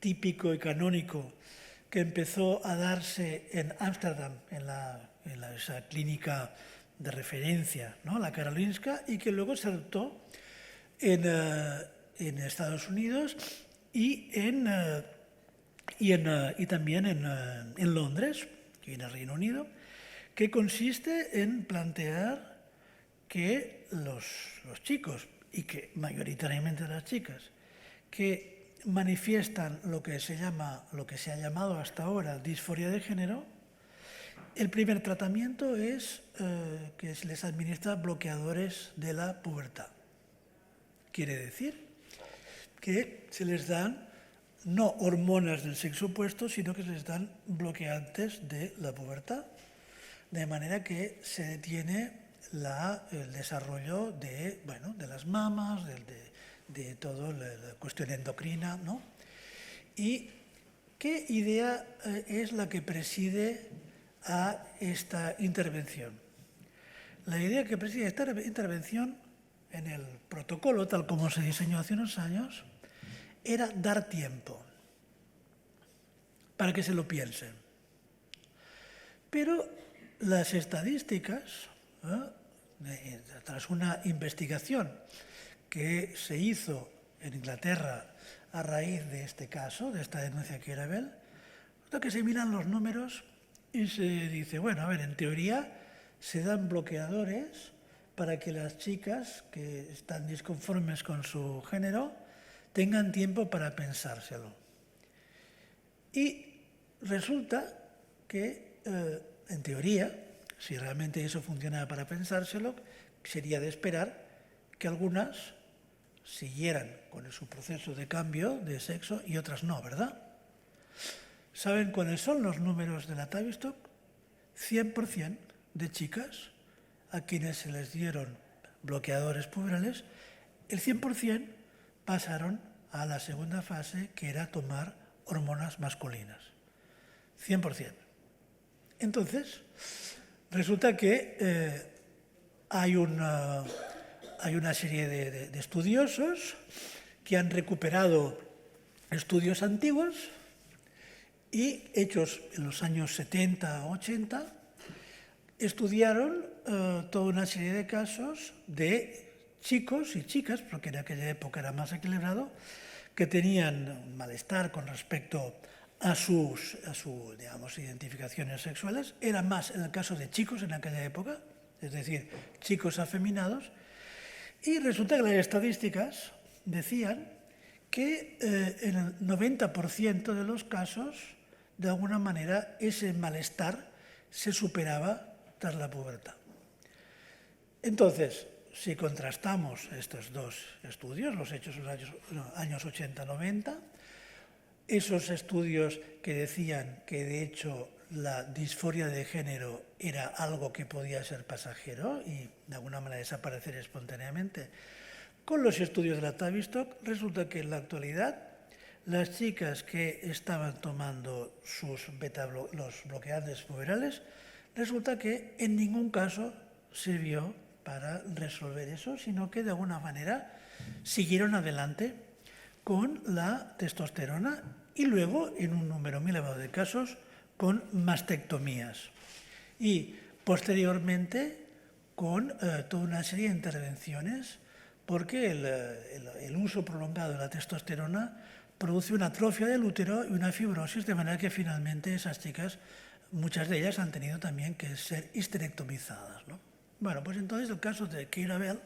típico y canónico, que empezó a darse en Ámsterdam, en esa clínica de referencia, ¿no?, la Karolinska, y que luego se adoptó en Estados Unidos y también en Londres y en el Reino Unido, que consiste en plantear que los chicos, y que mayoritariamente las chicas, que manifiestan lo que se ha llamado hasta ahora disforia de género, el primer tratamiento es que se les administra bloqueadores de la pubertad. Quiere decir que se les dan no hormonas del sexo opuesto, sino que se les dan bloqueantes de la pubertad, de manera que se detiene el desarrollo de las mamas, de toda la cuestión endocrina, ¿no? ¿Y qué idea es la que preside a esta intervención? La idea que preside esta intervención en el protocolo, tal como se diseñó hace unos años, era dar tiempo para que se lo piensen. Pero las estadísticas, tras una investigación que se hizo en Inglaterra a raíz de este caso, de esta denuncia de Keira Bell, que se miran los números y se dice, bueno, a ver, en teoría se dan bloqueadores para que las chicas que están disconformes con su género tengan tiempo para pensárselo. Y resulta que, en teoría, si realmente eso funcionaba para pensárselo, sería de esperar que algunas siguieran con su proceso de cambio de sexo y otras no, ¿verdad? ¿Saben cuáles son los números de la Tavistock? 100% de chicas a quienes se les dieron bloqueadores puberales, el 100% pasaron a la segunda fase, que era tomar hormonas masculinas. 100%. Entonces, resulta que hay una serie de estudiosos que han recuperado estudios antiguos y hechos en los años 70 o 80, estudiaron toda una serie de casos de chicos y chicas, porque en aquella época era más equilibrado, que tenían un malestar con respecto a sus digamos, identificaciones sexuales. Era más en el caso de chicos en aquella época, es decir, chicos afeminados, y resulta que las estadísticas decían que en el 90% de los casos, de alguna manera, ese malestar se superaba tras la pubertad. Entonces, si contrastamos estos dos estudios, los hechos en los años 80-90, esos estudios que decían que de hecho la disforia de género era algo que podía ser pasajero y de alguna manera desaparecer espontáneamente, con los estudios de la Tavistock resulta que en la actualidad las chicas que estaban tomando los bloqueantes puberales, resulta que en ningún caso sirvió para resolver eso, sino que de alguna manera siguieron adelante con la testosterona y luego, en un número muy elevado de casos, con mastectomías. Y posteriormente con toda una serie de intervenciones, porque el uso prolongado de la testosterona produce una atrofia del útero y una fibrosis, de manera que finalmente esas chicas muchas de ellas han tenido también que ser histerectomizadas, ¿no? Bueno, pues entonces el caso de Keira Bell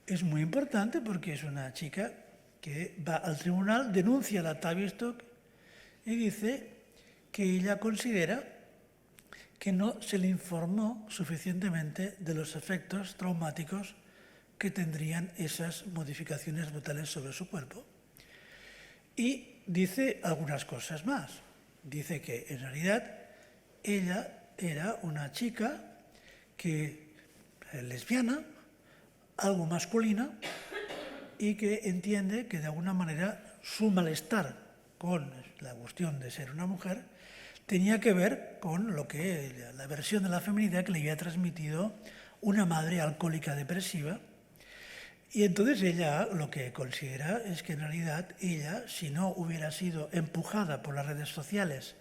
es muy importante porque es una chica que va al tribunal, denuncia a la Tavistock y dice que ella considera que no se le informó suficientemente de los efectos traumáticos que tendrían esas modificaciones brutales sobre su cuerpo. Y dice algunas cosas más. Dice que en realidad ella era una chica lesbiana, algo masculina, y que entiende que de alguna manera su malestar con la cuestión de ser una mujer tenía que ver con lo que la versión de la feminidad que le había transmitido una madre alcohólica depresiva. Y entonces ella lo que considera es que en realidad ella, si no hubiera sido empujada por las redes sociales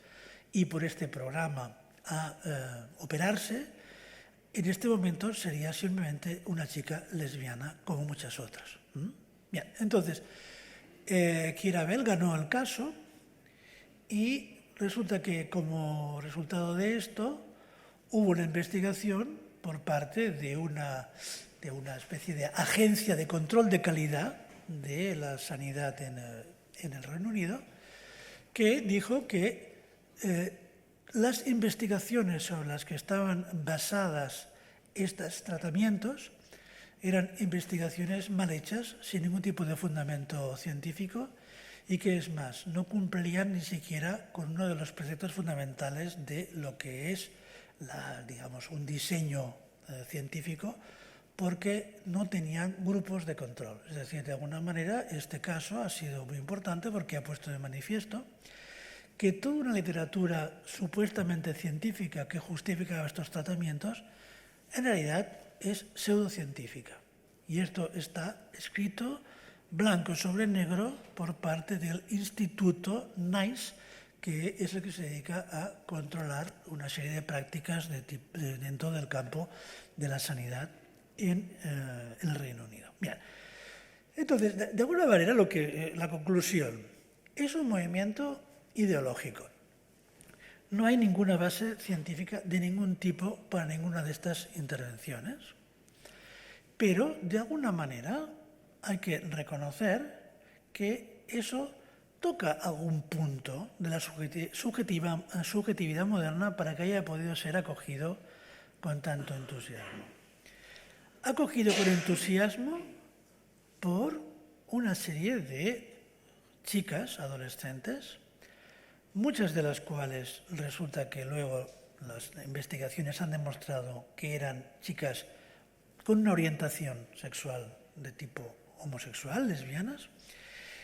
y por este programa a operarse, en este momento sería simplemente una chica lesbiana como muchas otras. Bien, entonces, Keira Bell ganó el caso y resulta que como resultado de esto hubo una investigación por parte de una especie de agencia de control de calidad de la sanidad en el Reino Unido que dijo que las investigaciones sobre las que estaban basadas estos tratamientos eran investigaciones mal hechas, sin ningún tipo de fundamento científico, y que es más, no cumplían ni siquiera con uno de los preceptos fundamentales de lo que es un diseño científico, porque no tenían grupos de control. Es decir, de alguna manera, este caso ha sido muy importante porque ha puesto de manifiesto que toda una literatura supuestamente científica que justificaba estos tratamientos, en realidad es pseudocientífica. Y esto está escrito blanco sobre negro por parte del Instituto NICE, que es el que se dedica a controlar una serie de prácticas dentro del campo de la sanidad en el Reino Unido. Bien. Entonces, de alguna manera, la conclusión es un movimiento ideológico. No hay ninguna base científica de ningún tipo para ninguna de estas intervenciones, pero de alguna manera hay que reconocer que eso toca algún punto de la subjetividad moderna para que haya podido ser acogido con tanto entusiasmo. Acogido con entusiasmo por una serie de chicas adolescentes, muchas de las cuales resulta que luego las investigaciones han demostrado que eran chicas con una orientación sexual de tipo homosexual, lesbianas,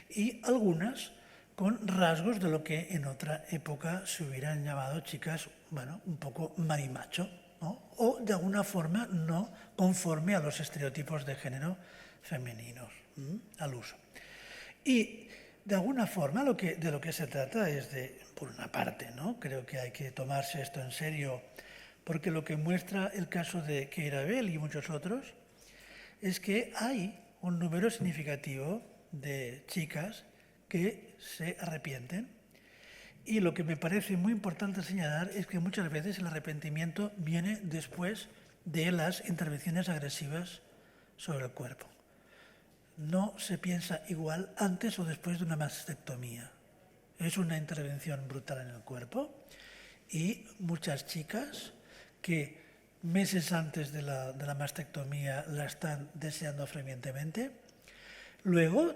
y algunas con rasgos de lo que en otra época se hubieran llamado chicas, un poco marimacho, ¿no? O de alguna forma no conforme a los estereotipos de género femeninos al uso. Y de alguna forma de lo que se trata es por una parte, ¿no? Creo que hay que tomarse esto en serio, porque lo que muestra el caso de Keira Bell y muchos otros es que hay un número significativo de chicas que se arrepienten. Y lo que me parece muy importante señalar es que muchas veces el arrepentimiento viene después de las intervenciones agresivas sobre el cuerpo. No se piensa igual antes o después de una mastectomía. Es una intervención brutal en el cuerpo y muchas chicas que meses antes de la mastectomía la están deseando fervientemente. Luego,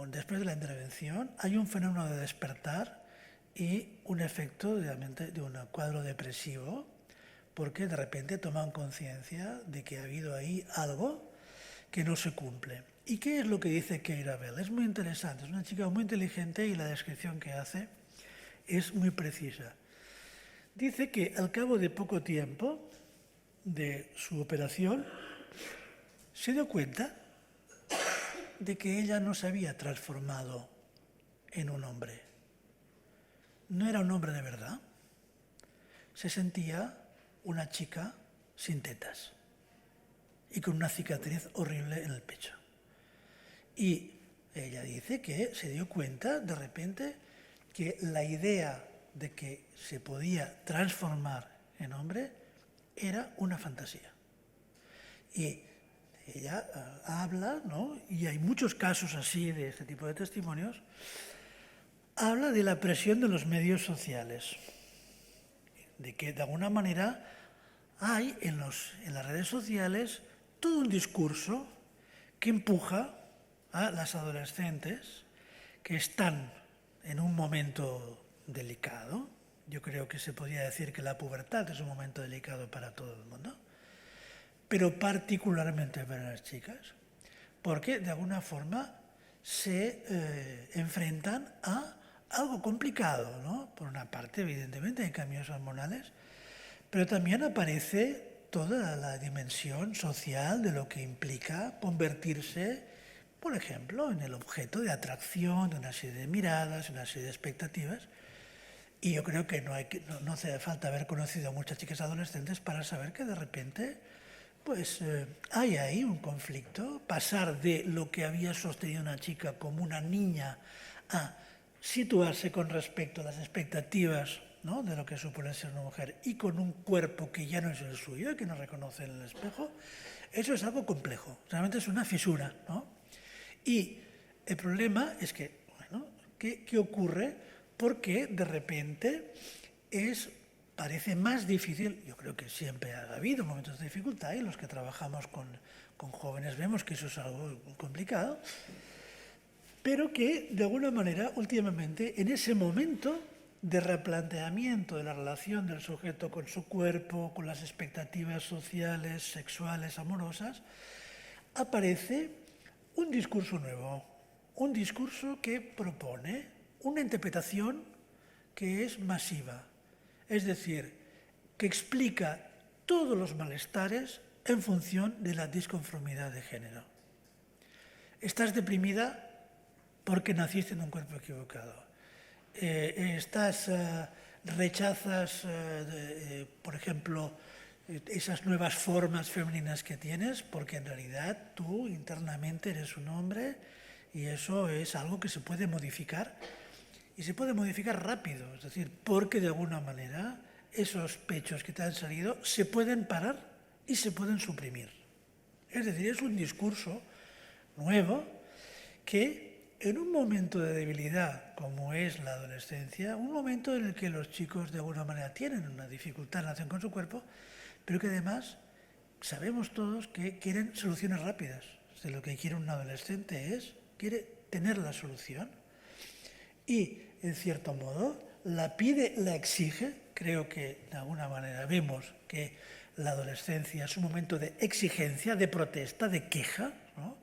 después de la intervención, hay un fenómeno de despertar y un efecto de un cuadro depresivo, porque de repente toman conciencia de que ha habido ahí algo que no se cumple. ¿Y qué es lo que dice Keira Bell? Es muy interesante, es una chica muy inteligente y la descripción que hace es muy precisa. Dice que al cabo de poco tiempo de su operación se dio cuenta de que ella no se había transformado en un hombre. No era un hombre de verdad. Se sentía una chica sin tetas y con una cicatriz horrible en el pecho. Y ella dice que se dio cuenta de repente que la idea de que se podía transformar en hombre era una fantasía. Y ella habla, ¿no? Y hay muchos casos así de este tipo de testimonios, habla de la presión de los medios sociales, de que de alguna manera hay en las redes sociales todo un discurso que empuja a las adolescentes que están en un momento delicado. Yo creo que se podría decir que la pubertad es un momento delicado para todo el mundo, pero particularmente para las chicas, porque de alguna forma se enfrentan a algo complicado, ¿no? Por una parte, evidentemente, hay cambios hormonales, pero también aparece toda la dimensión social de lo que implica convertirse, por ejemplo, en el objeto de atracción de una serie de miradas, una serie de expectativas. Y yo creo que no hace falta haber conocido a muchas chicas adolescentes para saber que de repente pues hay ahí un conflicto. Pasar de lo que había sostenido una chica como una niña a situarse con respecto a las expectativas, ¿no?, de lo que supone ser una mujer y con un cuerpo que ya no es el suyo y que no reconoce en el espejo, eso es algo complejo, realmente es una fisura, ¿no? Y el problema es que, bueno, ¿qué ocurre? Porque de repente parece más difícil, yo creo que siempre ha habido momentos de dificultad y los que trabajamos con jóvenes vemos que eso es algo complicado, pero que de alguna manera últimamente en ese momento de replanteamiento de la relación del sujeto con su cuerpo, con las expectativas sociales, sexuales, amorosas, aparece un discurso nuevo, un discurso que propone una interpretación que es masiva, es decir, que explica todos los malestares en función de la disconformidad de género. Estás deprimida porque naciste en un cuerpo equivocado. Rechazas, por ejemplo, esas nuevas formas femeninas que tienes porque en realidad tú internamente eres un hombre y eso es algo que se puede modificar y se puede modificar rápido, es decir, porque de alguna manera esos pechos que te han salido se pueden parar y se pueden suprimir. Es decir, es un discurso nuevo que en un momento de debilidad como es la adolescencia, un momento en el que los chicos de alguna manera tienen una dificultad en relación con su cuerpo, pero que además sabemos todos que quieren soluciones rápidas. De lo que quiere un adolescente quiere tener la solución y, en cierto modo, la pide, la exige. Creo que de alguna manera vemos que la adolescencia es un momento de exigencia, de protesta, de queja, ¿no?,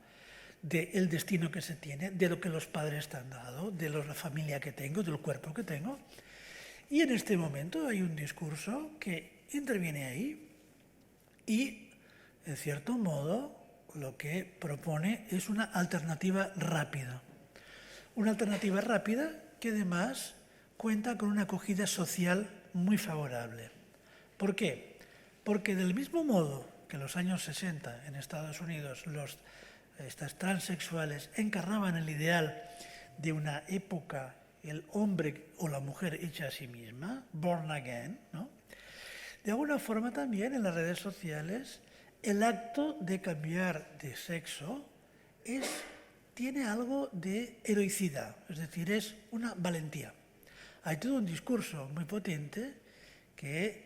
del destino que se tiene, de lo que los padres te han dado, de la familia que tengo, del cuerpo que tengo. Y en este momento hay un discurso que interviene ahí y, en cierto modo, lo que propone es una alternativa rápida. Una alternativa rápida que además cuenta con una acogida social muy favorable. ¿Por qué? Porque del mismo modo que en los años 60 en Estados Unidos estas transexuales encarnaban el ideal de una época, el hombre o la mujer hecha a sí misma, born again, ¿no?, de alguna forma también en las redes sociales el acto de cambiar de sexo tiene algo de heroicidad, es decir, es una valentía. Hay todo un discurso muy potente que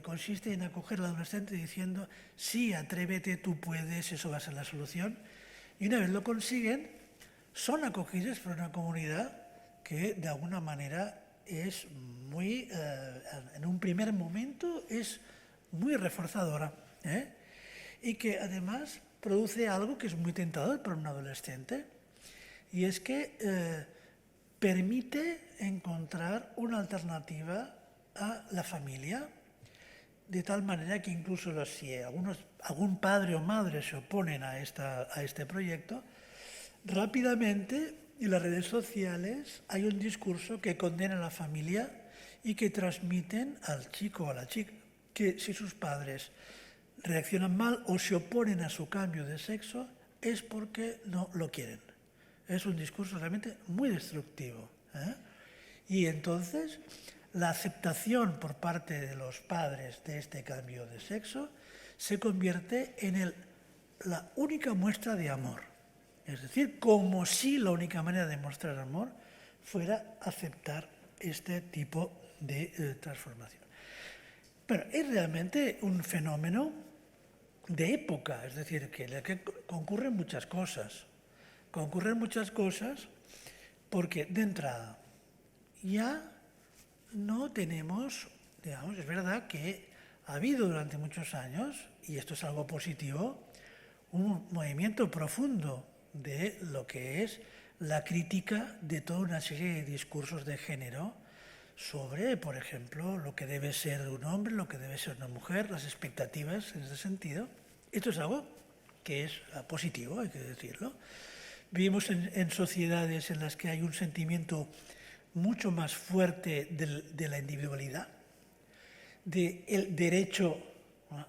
consiste en acoger al adolescente diciendo sí, atrévete, tú puedes, eso va a ser la solución. Y una vez lo consiguen, son acogidos por una comunidad que de alguna manera es muy, en un primer momento, es muy reforzadora, y que además produce algo que es muy tentador para un adolescente, y es que permite encontrar una alternativa a la familia, de tal manera que incluso si algún padre o madre se oponen a este proyecto, rápidamente en las redes sociales hay un discurso que condena a la familia y que transmiten al chico o a la chica que si sus padres reaccionan mal o se oponen a su cambio de sexo es porque no lo quieren. Es un discurso realmente muy destructivo, Y entonces la aceptación por parte de los padres de este cambio de sexo se convierte en la única muestra de amor. Es decir, como si la única manera de mostrar amor fuera aceptar este tipo de transformación. Pero es realmente un fenómeno de época, es decir, que concurren muchas cosas. Concurren muchas cosas porque de entrada ya no tenemos, digamos, es verdad que ha habido durante muchos años, y esto es algo positivo, un movimiento profundo de lo que es la crítica de toda una serie de discursos de género sobre, por ejemplo, lo que debe ser un hombre, lo que debe ser una mujer, las expectativas en ese sentido. Esto es algo que es positivo, hay que decirlo. Vivimos en sociedades en las que hay un sentimiento mucho más fuerte de la individualidad, del derecho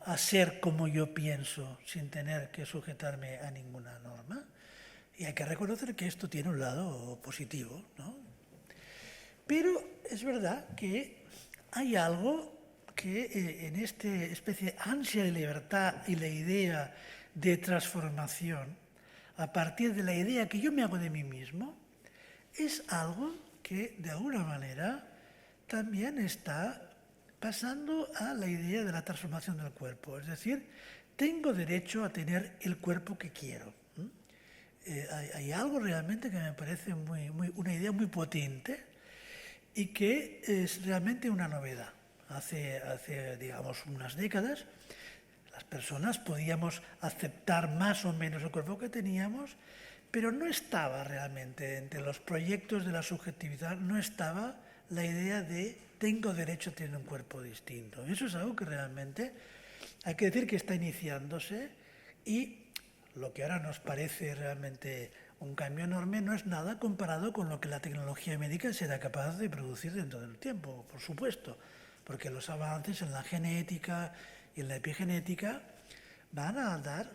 a ser como yo pienso sin tener que sujetarme a ninguna norma. Y hay que reconocer que esto tiene un lado positivo, ¿no? Pero es verdad que hay algo que en esta especie de ansia de libertad y la idea de transformación, a partir de la idea que yo me hago de mí mismo, es algo que de alguna manera también está pasando a la idea de la transformación del cuerpo. Es decir, tengo derecho a tener el cuerpo que quiero. Hay algo realmente que me parece una idea muy potente y que es realmente una novedad. Hace, digamos, unas décadas, las personas podíamos aceptar más o menos el cuerpo que teníamos, pero no estaba realmente entre los proyectos de la subjetividad, no estaba la idea de tengo derecho a tener un cuerpo distinto. Eso es algo que realmente hay que decir que está iniciándose, y lo que ahora nos parece realmente un cambio enorme no es nada comparado con lo que la tecnología médica será capaz de producir dentro del tiempo, por supuesto, porque los avances en la genética y en la epigenética van a dar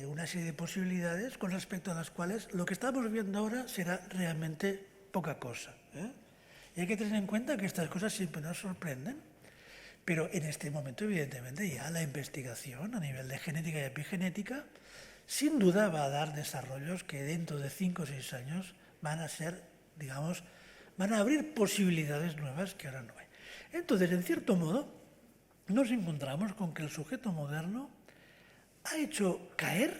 una serie de posibilidades con respecto a las cuales lo que estamos viendo ahora será realmente poca cosa. Y hay que tener en cuenta que estas cosas siempre nos sorprenden, pero en este momento, evidentemente, ya la investigación a nivel de genética y epigenética sin duda va a dar desarrollos que dentro de 5 o 6 años van a ser, digamos, van a abrir posibilidades nuevas que ahora no hay. Entonces, en cierto modo, nos encontramos con que el sujeto moderno ha hecho caer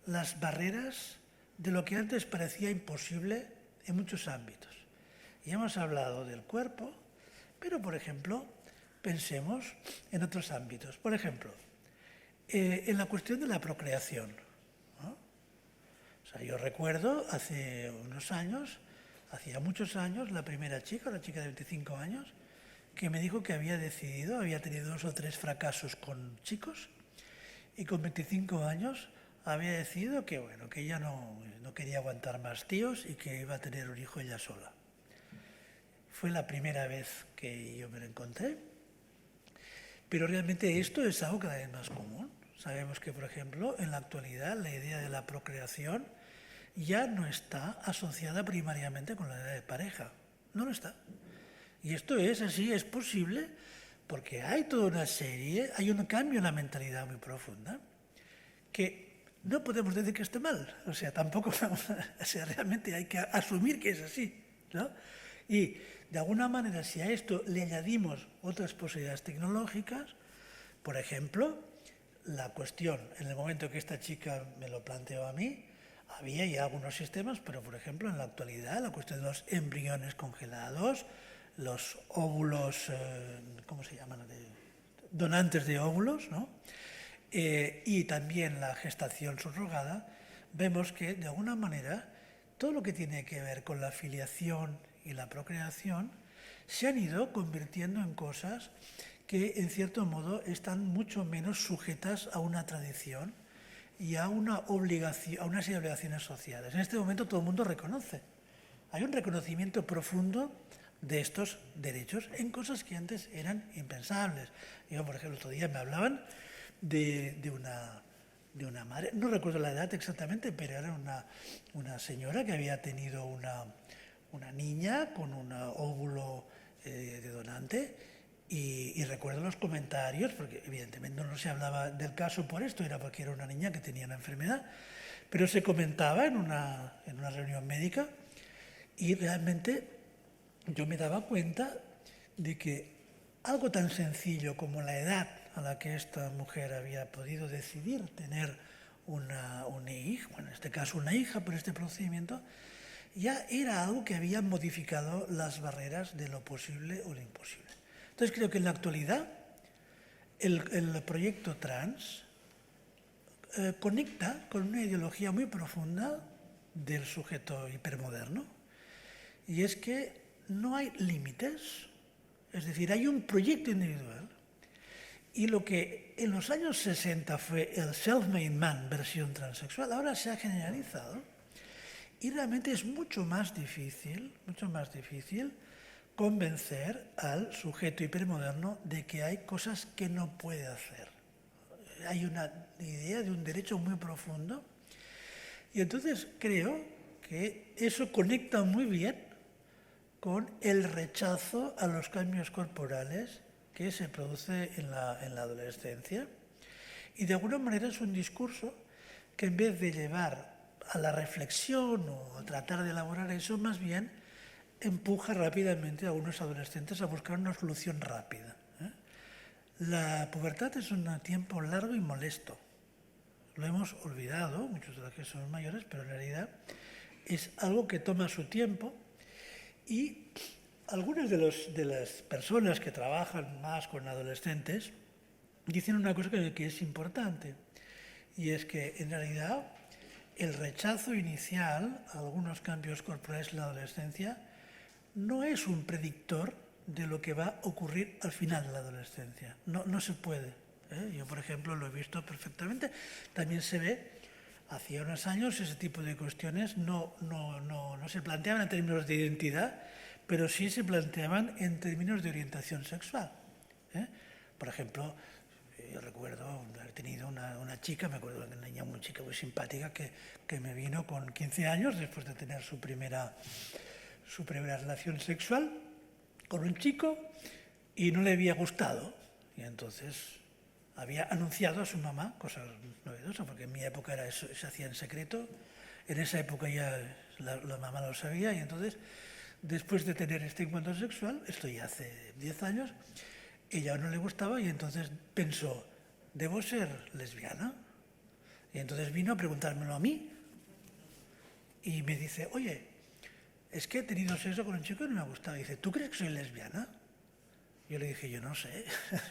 las barreras de lo que antes parecía imposible en muchos ámbitos. Y hemos hablado del cuerpo, pero, por ejemplo, pensemos en otros ámbitos. Por ejemplo, en la cuestión de la procreación. O sea, yo recuerdo hace unos años, hacía muchos años, la primera chica, una chica de 25 años, que me dijo que había decidido, había tenido 2 o 3 fracasos con chicos, y con 25 años había decidido que, bueno, que ella no quería aguantar más tíos y que iba a tener un hijo ella sola. Fue la primera vez que yo me lo encontré, pero realmente esto es algo cada vez más común. Sabemos que, por ejemplo, en la actualidad la idea de la procreación ya no está asociada primariamente con la idea de pareja. No lo está. Y esto es así, es posible, porque hay toda una serie, hay un cambio en la mentalidad muy profunda, que no podemos decir que esté mal. O sea, tampoco vamos o sea, realmente hay que asumir que es así, ¿no? Y de alguna manera, si a esto le añadimos otras posibilidades tecnológicas, por ejemplo, la cuestión, en el momento que esta chica me lo planteó a mí, había ya algunos sistemas, pero por ejemplo en la actualidad la cuestión de los embriones congelados, los óvulos, ¿cómo se llaman? Donantes de óvulos, ¿no? Y también la gestación subrogada, vemos que de alguna manera todo lo que tiene que ver con la filiación y la procreación se han ido convirtiendo en cosas que en cierto modo están mucho menos sujetas a una tradición y a una obligación, a una serie de obligaciones sociales. En este momento todo el mundo reconoce. Hay un reconocimiento profundo de estos derechos en cosas que antes eran impensables. Yo, por ejemplo, otro día me hablaban de una madre, no recuerdo la edad exactamente, pero era una señora que había tenido una niña con un óvulo de donante y recuerdo los comentarios, porque evidentemente no se hablaba del caso por esto, era porque era una niña que tenía la enfermedad, pero se comentaba en una reunión médica y realmente yo me daba cuenta de que algo tan sencillo como la edad a la que esta mujer había podido decidir tener un hijo, bueno, en este caso una hija por este procedimiento, ya era algo que había modificado las barreras de lo posible o lo imposible. Entonces creo que en la actualidad el proyecto trans conecta con una ideología muy profunda del sujeto hipermoderno, y es que no hay límites, es decir, hay un proyecto individual, y lo que en los años 60 fue el self-made man versión transexual, ahora se ha generalizado, y realmente es mucho más difícil convencer al sujeto hipermoderno de que hay cosas que no puede hacer. Hay una idea de un derecho muy profundo y entonces creo que eso conecta muy bien con el rechazo a los cambios corporales que se produce en la adolescencia y de alguna manera es un discurso que en vez de llevar a la reflexión o a tratar de elaborar eso, más bien empuja rápidamente a unos adolescentes a buscar una solución rápida. La pubertad es un tiempo largo y molesto. Lo hemos olvidado, muchos de los que somos mayores, pero en realidad es algo que toma su tiempo y algunas de las personas que trabajan más con adolescentes dicen una cosa que es importante y es que en realidad el rechazo inicial a algunos cambios corporales en la adolescencia no es un predictor de lo que va a ocurrir al final de la adolescencia. No se puede. Yo, por ejemplo, lo he visto perfectamente. También se ve, hacía unos años ese tipo de cuestiones no se planteaban en términos de identidad, pero sí se planteaban en términos de orientación sexual. Por ejemplo, yo recuerdo haber tenido una chica, me acuerdo de una niña muy chica, muy simpática, que me vino con 15 años después de tener su primera relación sexual con un chico y no le había gustado. Y entonces había anunciado a su mamá, cosa novedosa, porque en mi época era eso, se hacía en secreto. En esa época ya la mamá lo sabía y entonces, después de tener este encuentro sexual, esto ya hace 10 años, ella no le gustaba y entonces pensó, ¿debo ser lesbiana? Y entonces vino a preguntármelo a mí. Y me dice, oye, es que he tenido sexo con un chico y no me ha gustado. Y dice, ¿tú crees que soy lesbiana? Yo le dije, yo no sé,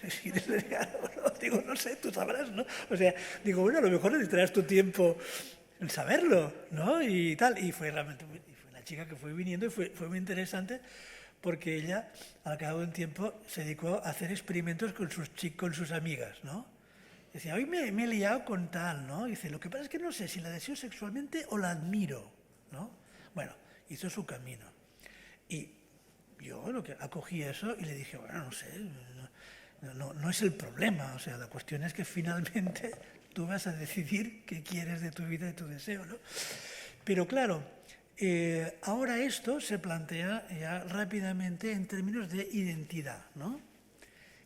si eres lesbiana o no. Digo, no sé, tú sabrás, ¿no? O sea, digo, bueno, a lo mejor necesitarás tu tiempo en saberlo, ¿no? Y tal. Y fue realmente, fue la chica que fue viniendo y fue muy interesante porque ella, al cabo de un tiempo, se dedicó a hacer experimentos con sus amigas, ¿no? Decía, hoy me he liado con tal, ¿no? Dice, lo que pasa es que no sé si la deseo sexualmente o la admiro, ¿no? Bueno, hizo su camino. Y yo acogí eso y le dije, bueno, no sé, no es el problema, o sea, la cuestión es que finalmente tú vas a decidir qué quieres de tu vida y tu deseo, ¿no? Pero claro, ahora esto se plantea ya rápidamente en términos de identidad, ¿no?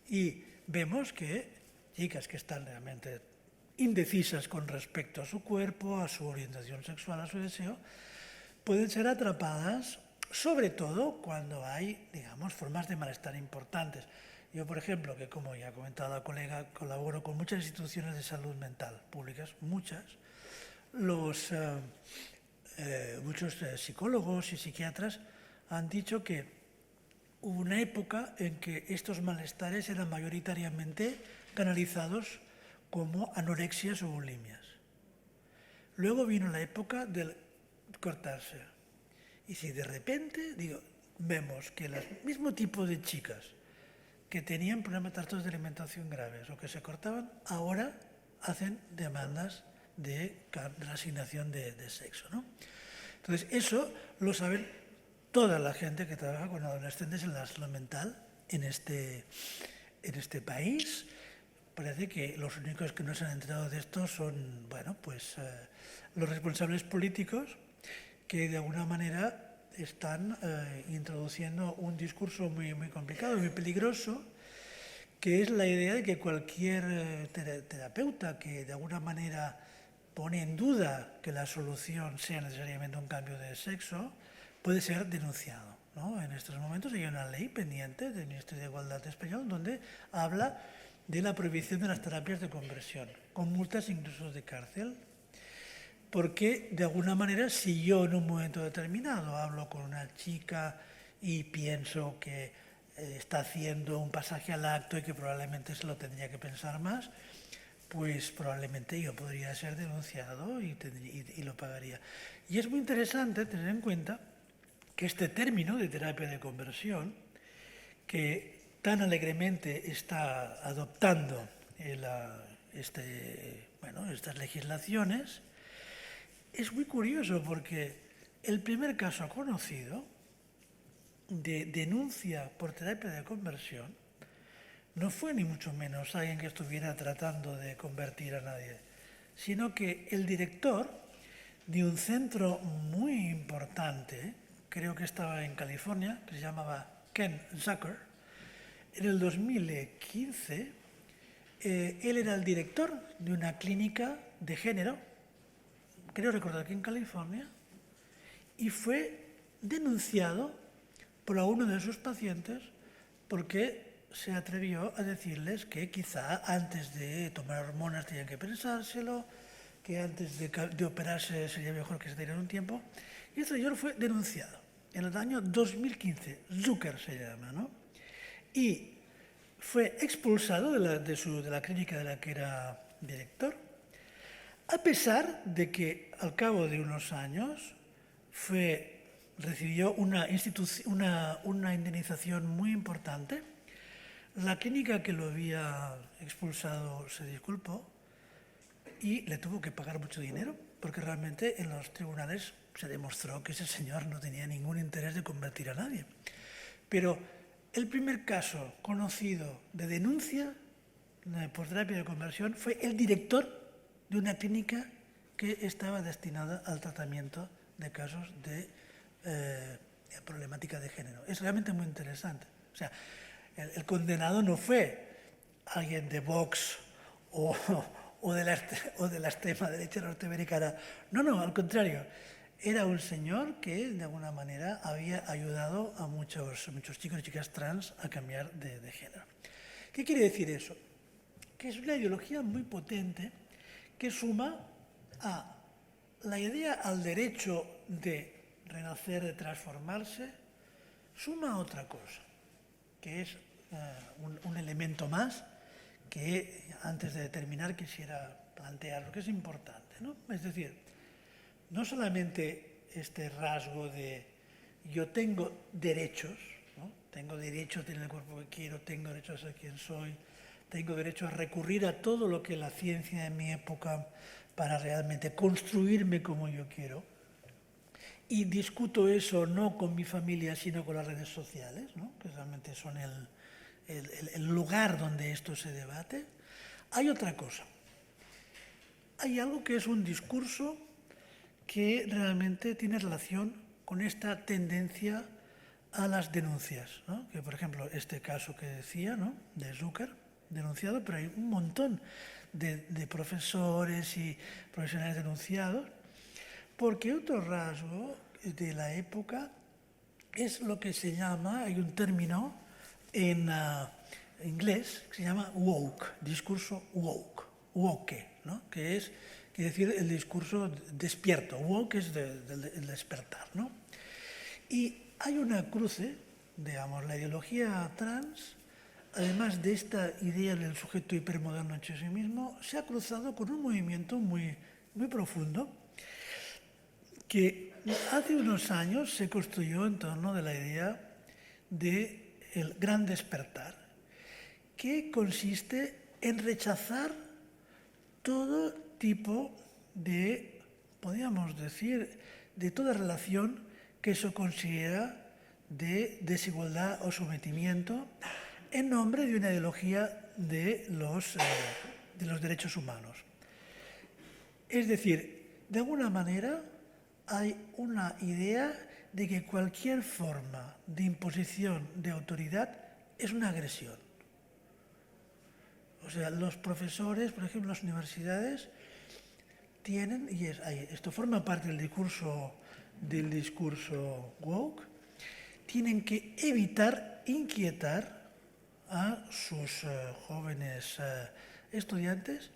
Y vemos que chicas que están realmente indecisas con respecto a su cuerpo, a su orientación sexual, a su deseo, pueden ser atrapadas, sobre todo cuando hay, digamos, formas de malestar importantes. Yo, por ejemplo, que como ya ha comentado la colega, colaboro con muchas instituciones de salud mental públicas, muchas, muchos psicólogos y psiquiatras han dicho que hubo una época en que estos malestares eran mayoritariamente canalizados como anorexias o bulimias. Luego vino la época del cortarse. Y si de repente, vemos que el mismo tipo de chicas que tenían problemas de trastornos de alimentación graves o que se cortaban, ahora hacen demandas de reasignación de sexo, ¿no? Entonces, eso lo saben toda la gente que trabaja con adolescentes en la salud mental en este país. Parece que los únicos que no se han enterado de esto son, bueno, pues los responsables políticos que de alguna manera están introduciendo un discurso muy, muy complicado, muy peligroso, que es la idea de que cualquier terapeuta que de alguna manera pone en duda que la solución sea necesariamente un cambio de sexo, puede ser denunciado, ¿no? En estos momentos hay una ley pendiente del Ministerio de Igualdad español donde habla de la prohibición de las terapias de conversión, con multas incluso de cárcel, porque de alguna manera si yo en un momento determinado hablo con una chica y pienso que está haciendo un pasaje al acto y que probablemente se lo tendría que pensar más, pues probablemente yo podría ser denunciado y lo pagaría. Y es muy interesante tener en cuenta que este término de terapia de conversión, que tan alegremente está adoptando estas legislaciones, es muy curioso porque el primer caso conocido de denuncia por terapia de conversión no fue ni mucho menos alguien que estuviera tratando de convertir a nadie, sino que el director de un centro muy importante, creo que estaba en California, que se llamaba Ken Zucker, en el 2015, él era el director de una clínica de género, creo recordar que en California, y fue denunciado por uno de sus pacientes porque se atrevió a decirles que quizá antes de tomar hormonas tenían que pensárselo, que antes de operarse sería mejor que se dieran un tiempo. Y este señor fue denunciado en el año 2015, Zucker se llama, ¿no? Y fue expulsado de la clínica de la que era director, a pesar de que al cabo de unos años recibió una indemnización muy importante. La clínica que lo había expulsado se disculpó y le tuvo que pagar mucho dinero, porque realmente en los tribunales se demostró que ese señor no tenía ningún interés de convertir a nadie. Pero el primer caso conocido de denuncia por terapia de conversión fue el director de una clínica que estaba destinada al tratamiento de casos de problemática de género. Es realmente muy interesante. O sea, el condenado no fue alguien de Vox o de la extrema derecha norteamericana. No, al contrario. Era un señor que, de alguna manera, había ayudado a muchos chicos y chicas trans a cambiar de género. ¿Qué quiere decir eso? Que es una ideología muy potente que suma a la idea al derecho de renacer, de transformarse, suma a otra cosa, que es un elemento más que antes de terminar quisiera plantear, lo que es importante, ¿no? Es decir, no solamente este rasgo de yo tengo derechos, ¿no? Tengo derecho a tener el cuerpo que quiero, tengo derecho a ser quien soy, tengo derecho a recurrir a todo lo que la ciencia de mi época para realmente construirme como yo quiero. Y discuto eso no con mi familia, sino con las redes sociales, ¿no? Que realmente son el lugar donde esto se debate. Hay otra cosa. Hay algo que es un discurso que realmente tiene relación con esta tendencia a las denuncias, ¿no? Que, por ejemplo, este caso que decía, ¿no?, de Zucker, denunciado, pero hay un montón de profesores y profesionales denunciados, porque otro rasgo de la época es lo que se llama, hay un término en inglés que se llama woke, discurso woke, ¿no?, que es, quiere decir, el discurso despierto. Woke es del despertar, ¿no? Y hay una cruce, digamos, la ideología trans, además de esta idea del sujeto hipermoderno hecho sí mismo, se ha cruzado con un movimiento muy, muy profundo que hace unos años se construyó en torno de la idea del gran despertar, que consiste en rechazar todo tipo de, podríamos decir, de toda relación que se considera de desigualdad o sometimiento en nombre de una ideología de los derechos humanos. Es decir, de alguna manera hay una idea de que cualquier forma de imposición de autoridad es una agresión. O sea, los profesores, por ejemplo, en las universidades, tienen, y esto forma parte del discurso woke, tienen que evitar inquietar a sus jóvenes estudiantes,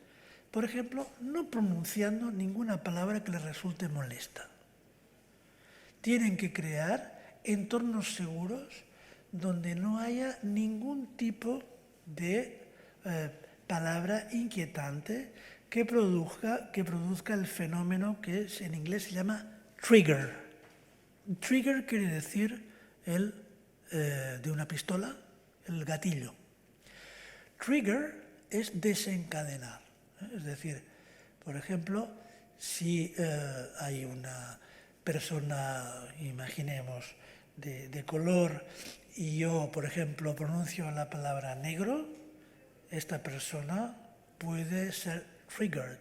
por ejemplo, no pronunciando ninguna palabra que les resulte molesta. Tienen que crear entornos seguros donde no haya ningún tipo de palabra inquietante que produzca el fenómeno que en inglés se llama trigger. Trigger quiere decir de una pistola, el gatillo. Trigger es desencadenar. Es decir, por ejemplo, si hay una persona, imaginemos, de color y yo, por ejemplo, pronuncio la palabra negro, esta persona puede ser triggered,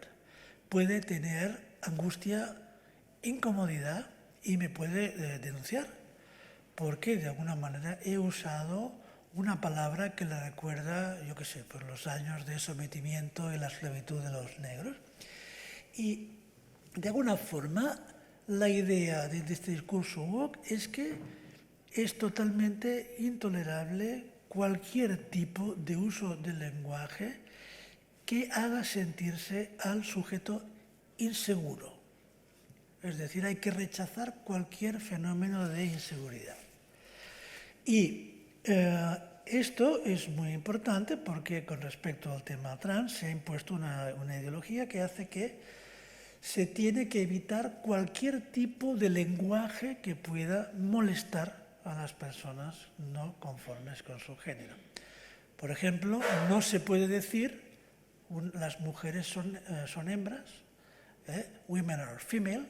puede tener angustia, incomodidad y me puede denunciar, porque de alguna manera he usado una palabra que le recuerda, yo qué sé, por los años de sometimiento y la esclavitud de los negros. Y de alguna forma la idea de este discurso woke es que es totalmente intolerable cualquier tipo de uso del lenguaje que haga sentirse al sujeto inseguro. Es decir, hay que rechazar cualquier fenómeno de inseguridad. Y esto es muy importante porque con respecto al tema trans se ha impuesto una ideología que hace que se tiene que evitar cualquier tipo de lenguaje que pueda molestar a las personas no conformes con su género. Por ejemplo, no se puede decir las mujeres son hembras, women are female,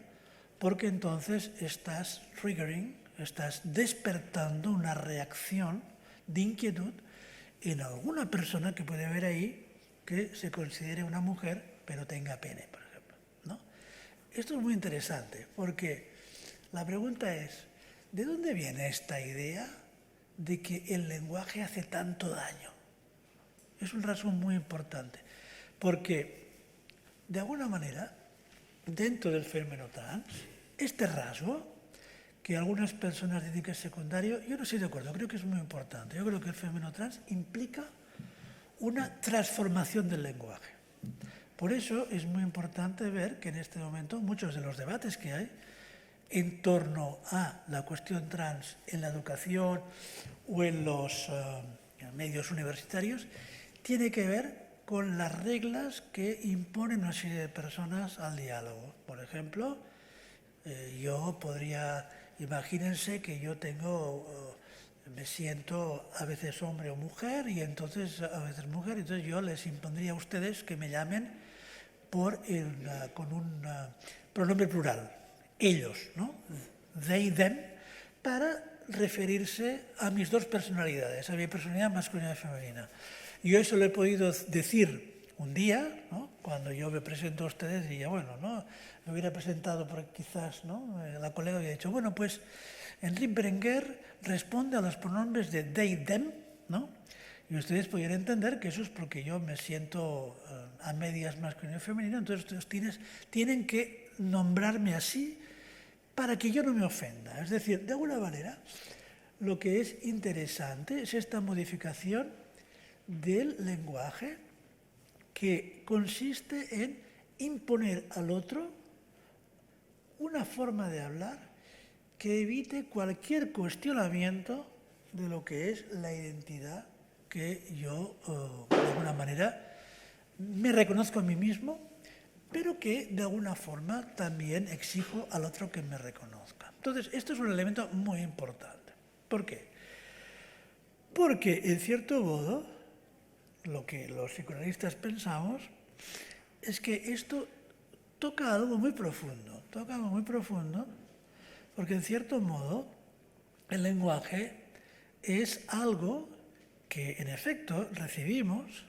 porque entonces estás triggering, estás despertando una reacción de inquietud en alguna persona que puede haber ahí que se considere una mujer pero tenga pene, por ejemplo, ¿no? Esto es muy interesante porque la pregunta es, ¿de dónde viene esta idea de que el lenguaje hace tanto daño? Es un rasgo muy importante porque, de alguna manera, dentro del fenómeno trans, este rasgo, que algunas personas dicen que es secundario, yo no estoy de acuerdo, creo que es muy importante. Yo creo que el fenómeno trans implica una transformación del lenguaje. Por eso es muy importante ver que en este momento muchos de los debates que hay en torno a la cuestión trans en la educación o en los medios universitarios tiene que ver con las reglas que imponen una serie de personas al diálogo. Por ejemplo, yo podría, imagínense que yo me siento a veces hombre o mujer y entonces a veces mujer, entonces yo les impondría a ustedes que me llamen con un pronombre plural, ellos, ¿no? They, them, para referirse a mis dos personalidades, a mi personalidad masculina y femenina. Yo eso lo he podido decir un día, ¿no? Cuando yo me presento a ustedes, diría, bueno, ¿no? Me hubiera presentado porque quizás, ¿no? La colega hubiera dicho, bueno, pues Enrique Berenguer responde a los pronombres de they, them, ¿no? Y ustedes podrían entender que eso es porque yo me siento a medias masculino y femenino, entonces ustedes tienen que nombrarme así para que yo no me ofenda. Es decir, de alguna manera, lo que es interesante es esta modificación del lenguaje que consiste en imponer al otro una forma de hablar que evite cualquier cuestionamiento de lo que es la identidad que yo, de alguna manera, me reconozco a mí mismo, pero que de alguna forma también exijo al otro que me reconozca. Entonces, esto es un elemento muy importante. ¿Por qué? Porque, en cierto modo, lo que los psicoanalistas pensamos es que esto toca algo muy profundo, porque en cierto modo el lenguaje es algo que en efecto recibimos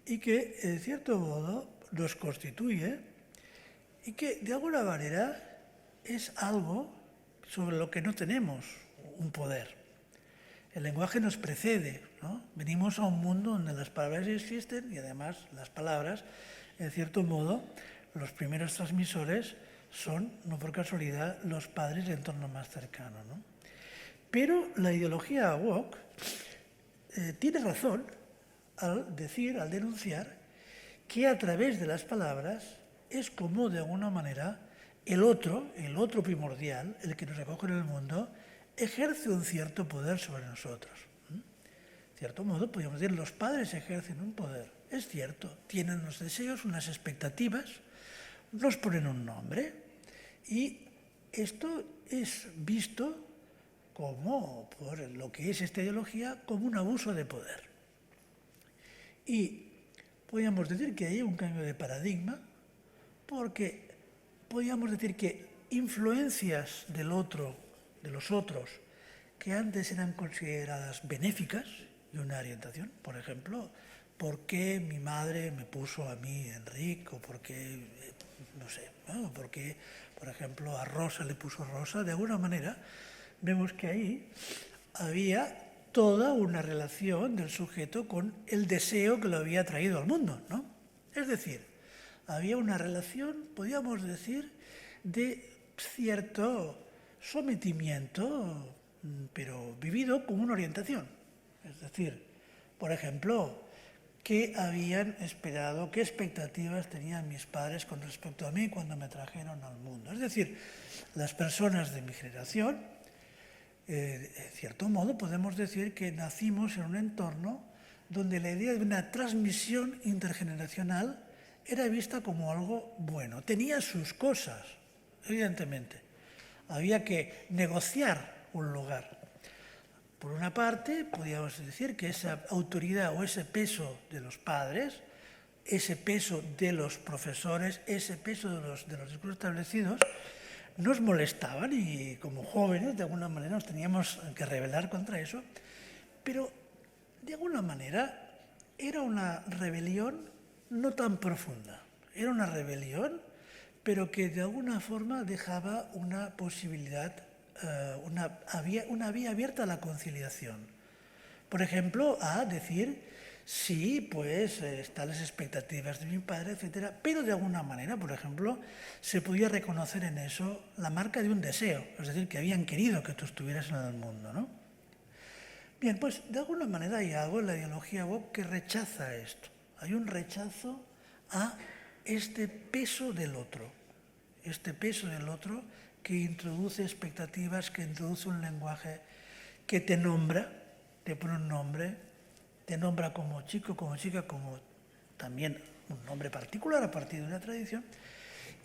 y que en cierto modo nos constituye y que de alguna manera es algo sobre lo que no tenemos un poder. El lenguaje nos precede, ¿no? Venimos a un mundo donde las palabras existen y además las palabras, en cierto modo, los primeros transmisores son, no por casualidad, los padres del entorno más cercano, ¿no? Pero la ideología woke tiene razón al decir, al denunciar, que a través de las palabras es como, de alguna manera, el otro primordial, el que nos acoge en el mundo, ejerce un cierto poder sobre nosotros. De cierto modo, podríamos decir, los padres ejercen un poder. Es cierto, tienen unos deseos, unas expectativas, nos ponen un nombre y esto es visto como, por lo que es esta ideología, como un abuso de poder. Y podríamos decir que hay un cambio de paradigma porque podríamos decir que influencias del otro, de los otros, que antes eran consideradas benéficas de una orientación, por ejemplo, ¿por qué mi madre me puso a mí Enrique? O por qué, no sé, ¿no? ¿Por qué, por ejemplo, a Rosa le puso Rosa? De alguna manera vemos que ahí había toda una relación del sujeto con el deseo que lo había traído al mundo, ¿no? Es decir, había una relación, podríamos decir, de cierto sometimiento, pero vivido como una orientación. Es decir, por ejemplo, ¿qué habían esperado, qué expectativas tenían mis padres con respecto a mí cuando me trajeron al mundo? Es decir, las personas de mi generación, en cierto modo podemos decir que nacimos en un entorno donde la idea de una transmisión intergeneracional era vista como algo bueno. Tenía sus cosas, evidentemente. Había que negociar un lugar. Por una parte, podríamos decir que esa autoridad o ese peso de los padres, ese peso de los profesores, ese peso de los discursos establecidos, nos molestaban y como jóvenes, de alguna manera, nos teníamos que rebelar contra eso, pero de alguna manera era una rebelión no tan profunda. Era una rebelión, pero que de alguna forma dejaba una posibilidad, una vía abierta a la conciliación. Por ejemplo, a decir, sí, pues están las expectativas de mi padre, etcétera, pero de alguna manera, por ejemplo, se podía reconocer en eso la marca de un deseo, es decir, que habían querido que tú estuvieras en el mundo, ¿no? Bien, pues de alguna manera hay algo en la ideología woke que rechaza esto. Hay un rechazo a este peso del otro que introduce expectativas, que introduce un lenguaje que te nombra, te pone un nombre, te nombra como chico, como chica, como también un nombre particular a partir de una tradición.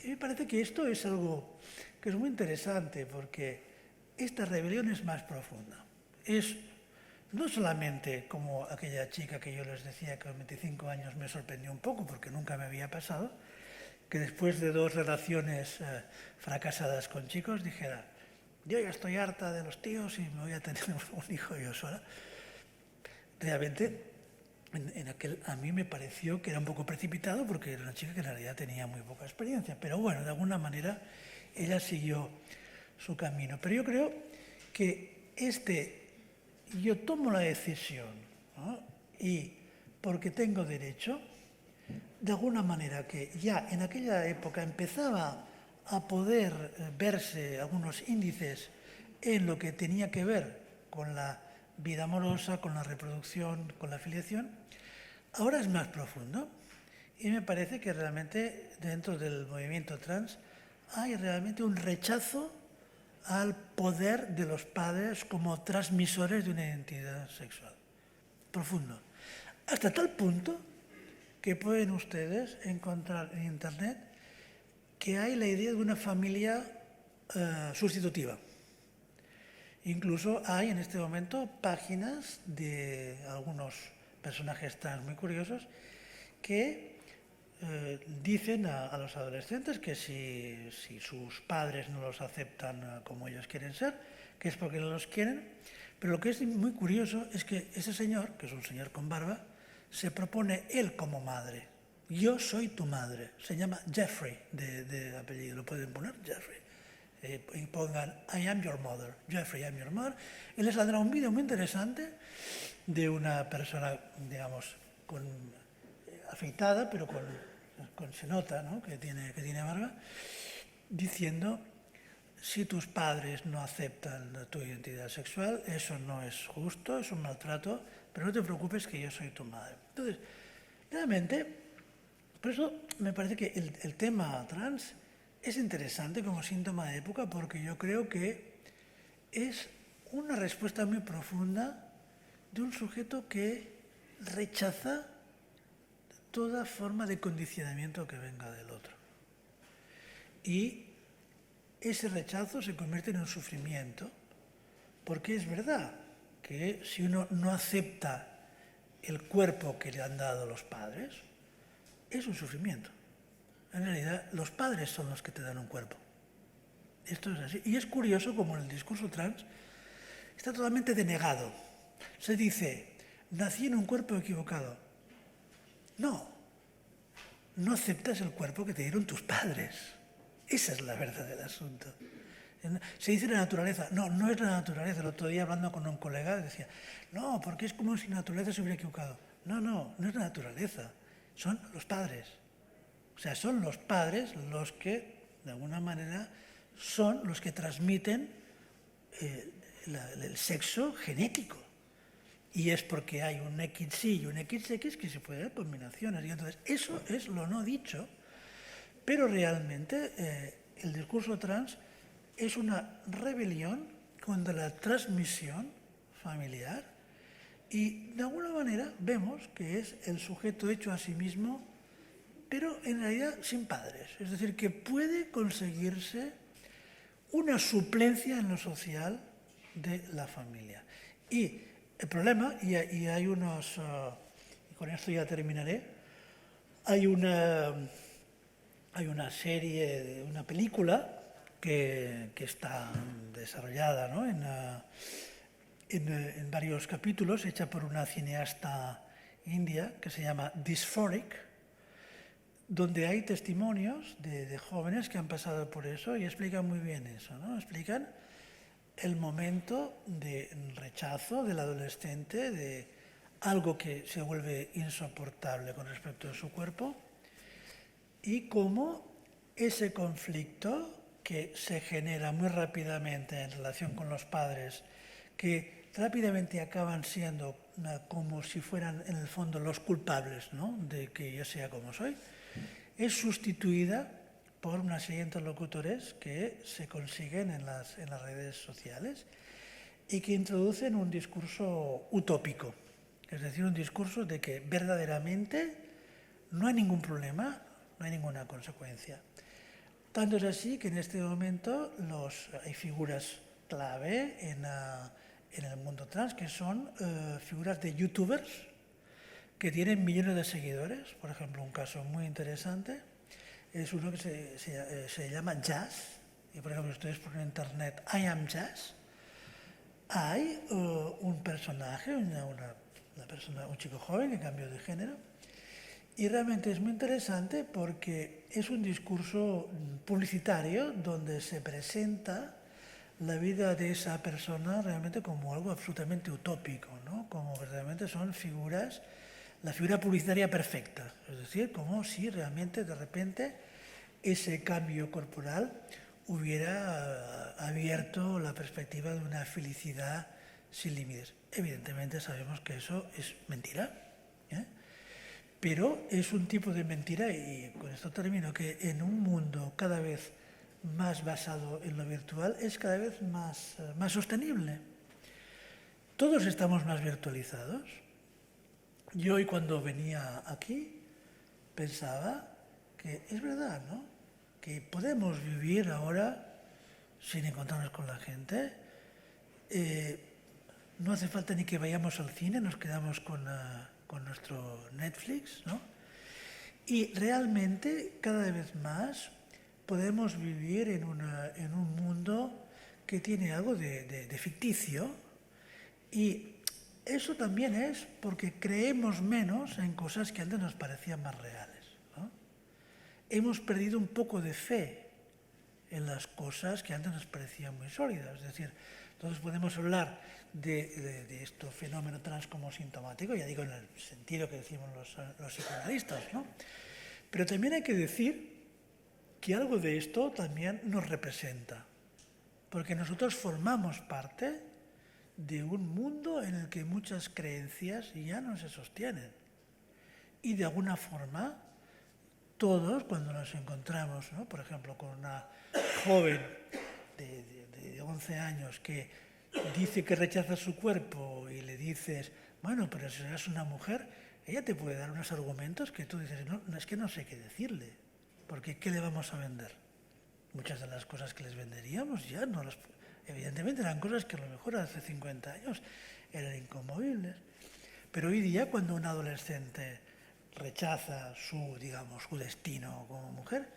Y me parece que esto es algo que es muy interesante porque esta rebelión es más profunda. Es no solamente como aquella chica que yo les decía que a los 25 años me sorprendió un poco porque nunca me había pasado, que después de 2 relaciones fracasadas con chicos dijera, yo ya estoy harta de los tíos y me voy a tener un hijo yo sola. Realmente a mí me pareció que era un poco precipitado porque era una chica que en realidad tenía muy poca experiencia, pero bueno, de alguna manera ella siguió su camino. Pero yo creo que yo tomo la decisión, ¿no? Y porque tengo derecho, de alguna manera que ya en aquella época empezaba a poder verse algunos índices en lo que tenía que ver con la vida amorosa, con la reproducción, con la filiación, ahora es más profundo y me parece que realmente dentro del movimiento trans hay realmente un rechazo al poder de los padres como transmisores de una identidad sexual. Profundo. Hasta tal punto que pueden ustedes encontrar en Internet que hay la idea de una familia sustitutiva. Incluso hay en este momento páginas de algunos personajes trans muy curiosos que dicen a los adolescentes que si sus padres no los aceptan como ellos quieren ser, que es porque no los quieren. Pero lo que es muy curioso es que ese señor, que es un señor con barba, se propone él como madre. Yo soy tu madre. Se llama Jeffrey de apellido, lo pueden poner Jeffrey. y pongan I am your mother, Jeffrey, I am your mother, y les saldrá un vídeo muy interesante de una persona, digamos, afeitada, pero se nota, ¿no?, que tiene barba, diciendo: si tus padres no aceptan tu identidad sexual, eso no es justo, es un maltrato, pero no te preocupes que yo soy tu madre. Entonces, realmente, por eso me parece que el tema trans es interesante como síntoma de época, porque yo creo que es una respuesta muy profunda de un sujeto que rechaza toda forma de condicionamiento que venga del otro. Y ese rechazo se convierte en un sufrimiento, porque es verdad que si uno no acepta el cuerpo que le han dado los padres, es un sufrimiento. En realidad, los padres son los que te dan un cuerpo. Esto es así. Y es curioso como en el discurso trans está totalmente denegado. Se dice: nací en un cuerpo equivocado. No aceptas el cuerpo que te dieron tus padres. Esa es la verdad del asunto. Se dice la naturaleza. No es la naturaleza. El otro día, hablando con un colega, decía: no, porque es como si la naturaleza se hubiera equivocado. No es la naturaleza. Son los padres. O sea, son los padres los que, de alguna manera, son los que transmiten el sexo genético. Y es porque hay un XY y un XX que se pueden dar combinaciones. Y entonces, eso es lo no dicho. Pero realmente el discurso trans es una rebelión contra la transmisión familiar y de alguna manera vemos que es el sujeto hecho a sí mismo, pero en realidad sin padres. Es decir, que puede conseguirse una suplencia en lo social de la familia. Y el problema, y hay unos, y con esto ya terminaré, hay una serie, una película que está desarrollada, ¿no?, en varios capítulos, hecha por una cineasta india que se llama Dysphoric, donde hay testimonios de jóvenes que han pasado por eso y explican muy bien eso, ¿no? Explican el momento de rechazo del adolescente de algo que se vuelve insoportable con respecto a su cuerpo y cómo ese conflicto que se genera muy rápidamente en relación con los padres, que rápidamente acaban siendo como si fueran en el fondo los culpables, ¿no?, de que yo sea como soy, es sustituida por una serie de interlocutores que se consiguen en las redes sociales y que introducen un discurso utópico, es decir, un discurso de que verdaderamente no hay ningún problema, no hay ninguna consecuencia. Tanto es así que en este momento hay figuras clave en el mundo trans que son figuras de youtubers que tienen millones de seguidores. Por ejemplo, un caso muy interesante es uno que se llama Jazz. Y por ejemplo, si ustedes ponen en internet I am Jazz, hay un personaje, una persona, un chico joven que cambió de género. Y realmente es muy interesante porque es un discurso publicitario donde se presenta la vida de esa persona realmente como algo absolutamente utópico, ¿no?, como verdaderamente son figuras, la figura publicitaria perfecta, es decir, como si realmente de repente ese cambio corporal hubiera abierto la perspectiva de una felicidad sin límites. Evidentemente sabemos que eso es mentira, ¿eh? Pero es un tipo de mentira, y con esto termino, que en un mundo cada vez más basado en lo virtual es cada vez más sostenible. Todos estamos más virtualizados. Yo hoy cuando venía aquí pensaba que es verdad, ¿no?, que podemos vivir ahora sin encontrarnos con la gente. No hace falta ni que vayamos al cine, nos quedamos con nuestro Netflix, ¿no? Y realmente cada vez más podemos vivir en un mundo que tiene algo de ficticio, y eso también es porque creemos menos en cosas que antes nos parecían más reales, ¿no? Hemos perdido un poco de fe en las cosas que antes nos parecían muy sólidas. Es decir, entonces podemos hablar de este fenómeno trans como sintomático, ya digo en el sentido que decimos los psicoanalistas, ¿no? Pero también hay que decir que algo de esto también nos representa, porque nosotros formamos parte de un mundo en el que muchas creencias ya no se sostienen. Y de alguna forma, todos cuando nos encontramos, ¿no?, por ejemplo, con una joven de 11 años que dice que rechaza su cuerpo y le dices, bueno, pero si eres una mujer, ella te puede dar unos argumentos que tú dices, no, es que no sé qué decirle, porque ¿qué le vamos a vender? Muchas de las cosas que les venderíamos ya no las... Evidentemente eran cosas que a lo mejor hace 50 años eran inconmovibles. Pero hoy día, cuando un adolescente rechaza su destino como mujer,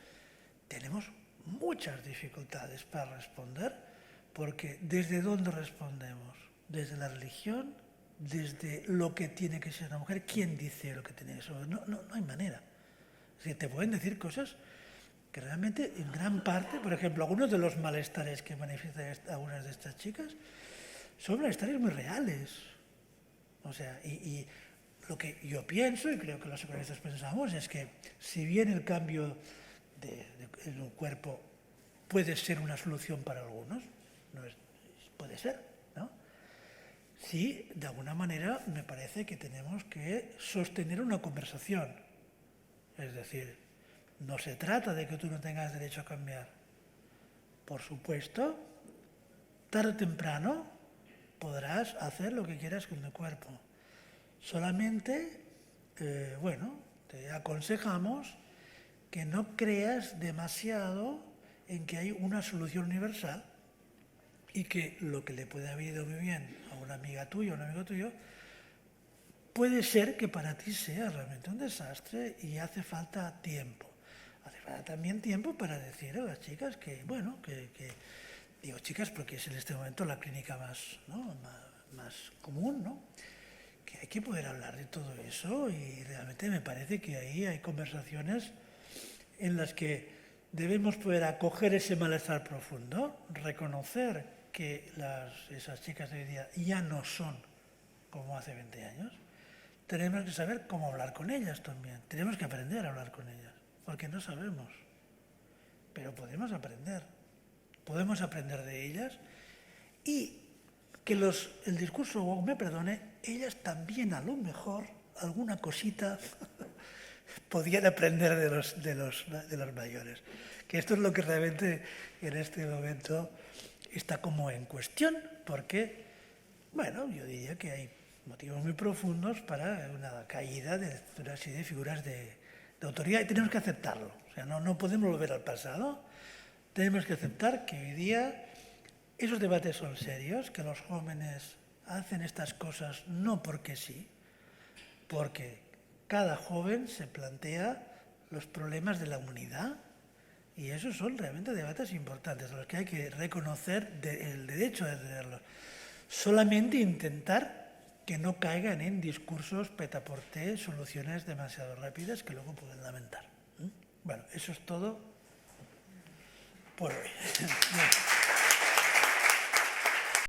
tenemos muchas dificultades para responder, porque ¿desde dónde respondemos? ¿Desde la religión? ¿Desde lo que tiene que ser una mujer? ¿Quién dice lo que tiene que ser? No hay manera. Es decir, te pueden decir cosas que realmente, en gran parte, por ejemplo, algunos de los malestares que manifiestan algunas de estas chicas son malestares muy reales. O sea, y lo que yo pienso, y creo que los psicoanalistas pensamos, es que si bien el cambio en un cuerpo puede ser una solución para algunos, puede ser, ¿no? Sí, de alguna manera me parece que tenemos que sostener una conversación. Es decir, no se trata de que tú no tengas derecho a cambiar. Por supuesto, tarde o temprano podrás hacer lo que quieras con tu cuerpo. Solamente, te aconsejamos que no creas demasiado en que hay una solución universal y que lo que le puede haber ido muy bien a una amiga tuya o un amigo tuyo puede ser que para ti sea realmente un desastre y hace falta tiempo. Hace falta también tiempo para decir a las chicas que digo chicas porque es en este momento la clínica más común, ¿no?, que hay que poder hablar de todo eso, y realmente me parece que ahí hay conversaciones en las que debemos poder acoger ese malestar profundo, reconocer que esas chicas de hoy día ya no son como hace 20 años. Tenemos que saber cómo hablar con ellas también. Tenemos que aprender a hablar con ellas, porque no sabemos. Pero podemos aprender. Podemos aprender de ellas y que el discurso woke me perdone, ellas también a lo mejor alguna cosita podían aprender de los mayores. Que esto es lo que realmente en este momento está como en cuestión, porque, yo diría que hay motivos muy profundos para una caída de una serie de figuras de autoridad, y tenemos que aceptarlo. O sea, no podemos volver al pasado, tenemos que aceptar que hoy día esos debates son serios, que los jóvenes hacen estas cosas no porque sí, porque cada joven se plantea los problemas de la humanidad, y esos son realmente debates importantes, a los que hay que reconocer el derecho de tenerlos. Solamente intentar que no caigan en discursos petaporté, soluciones demasiado rápidas que luego pueden lamentar. Bueno, eso es todo por hoy.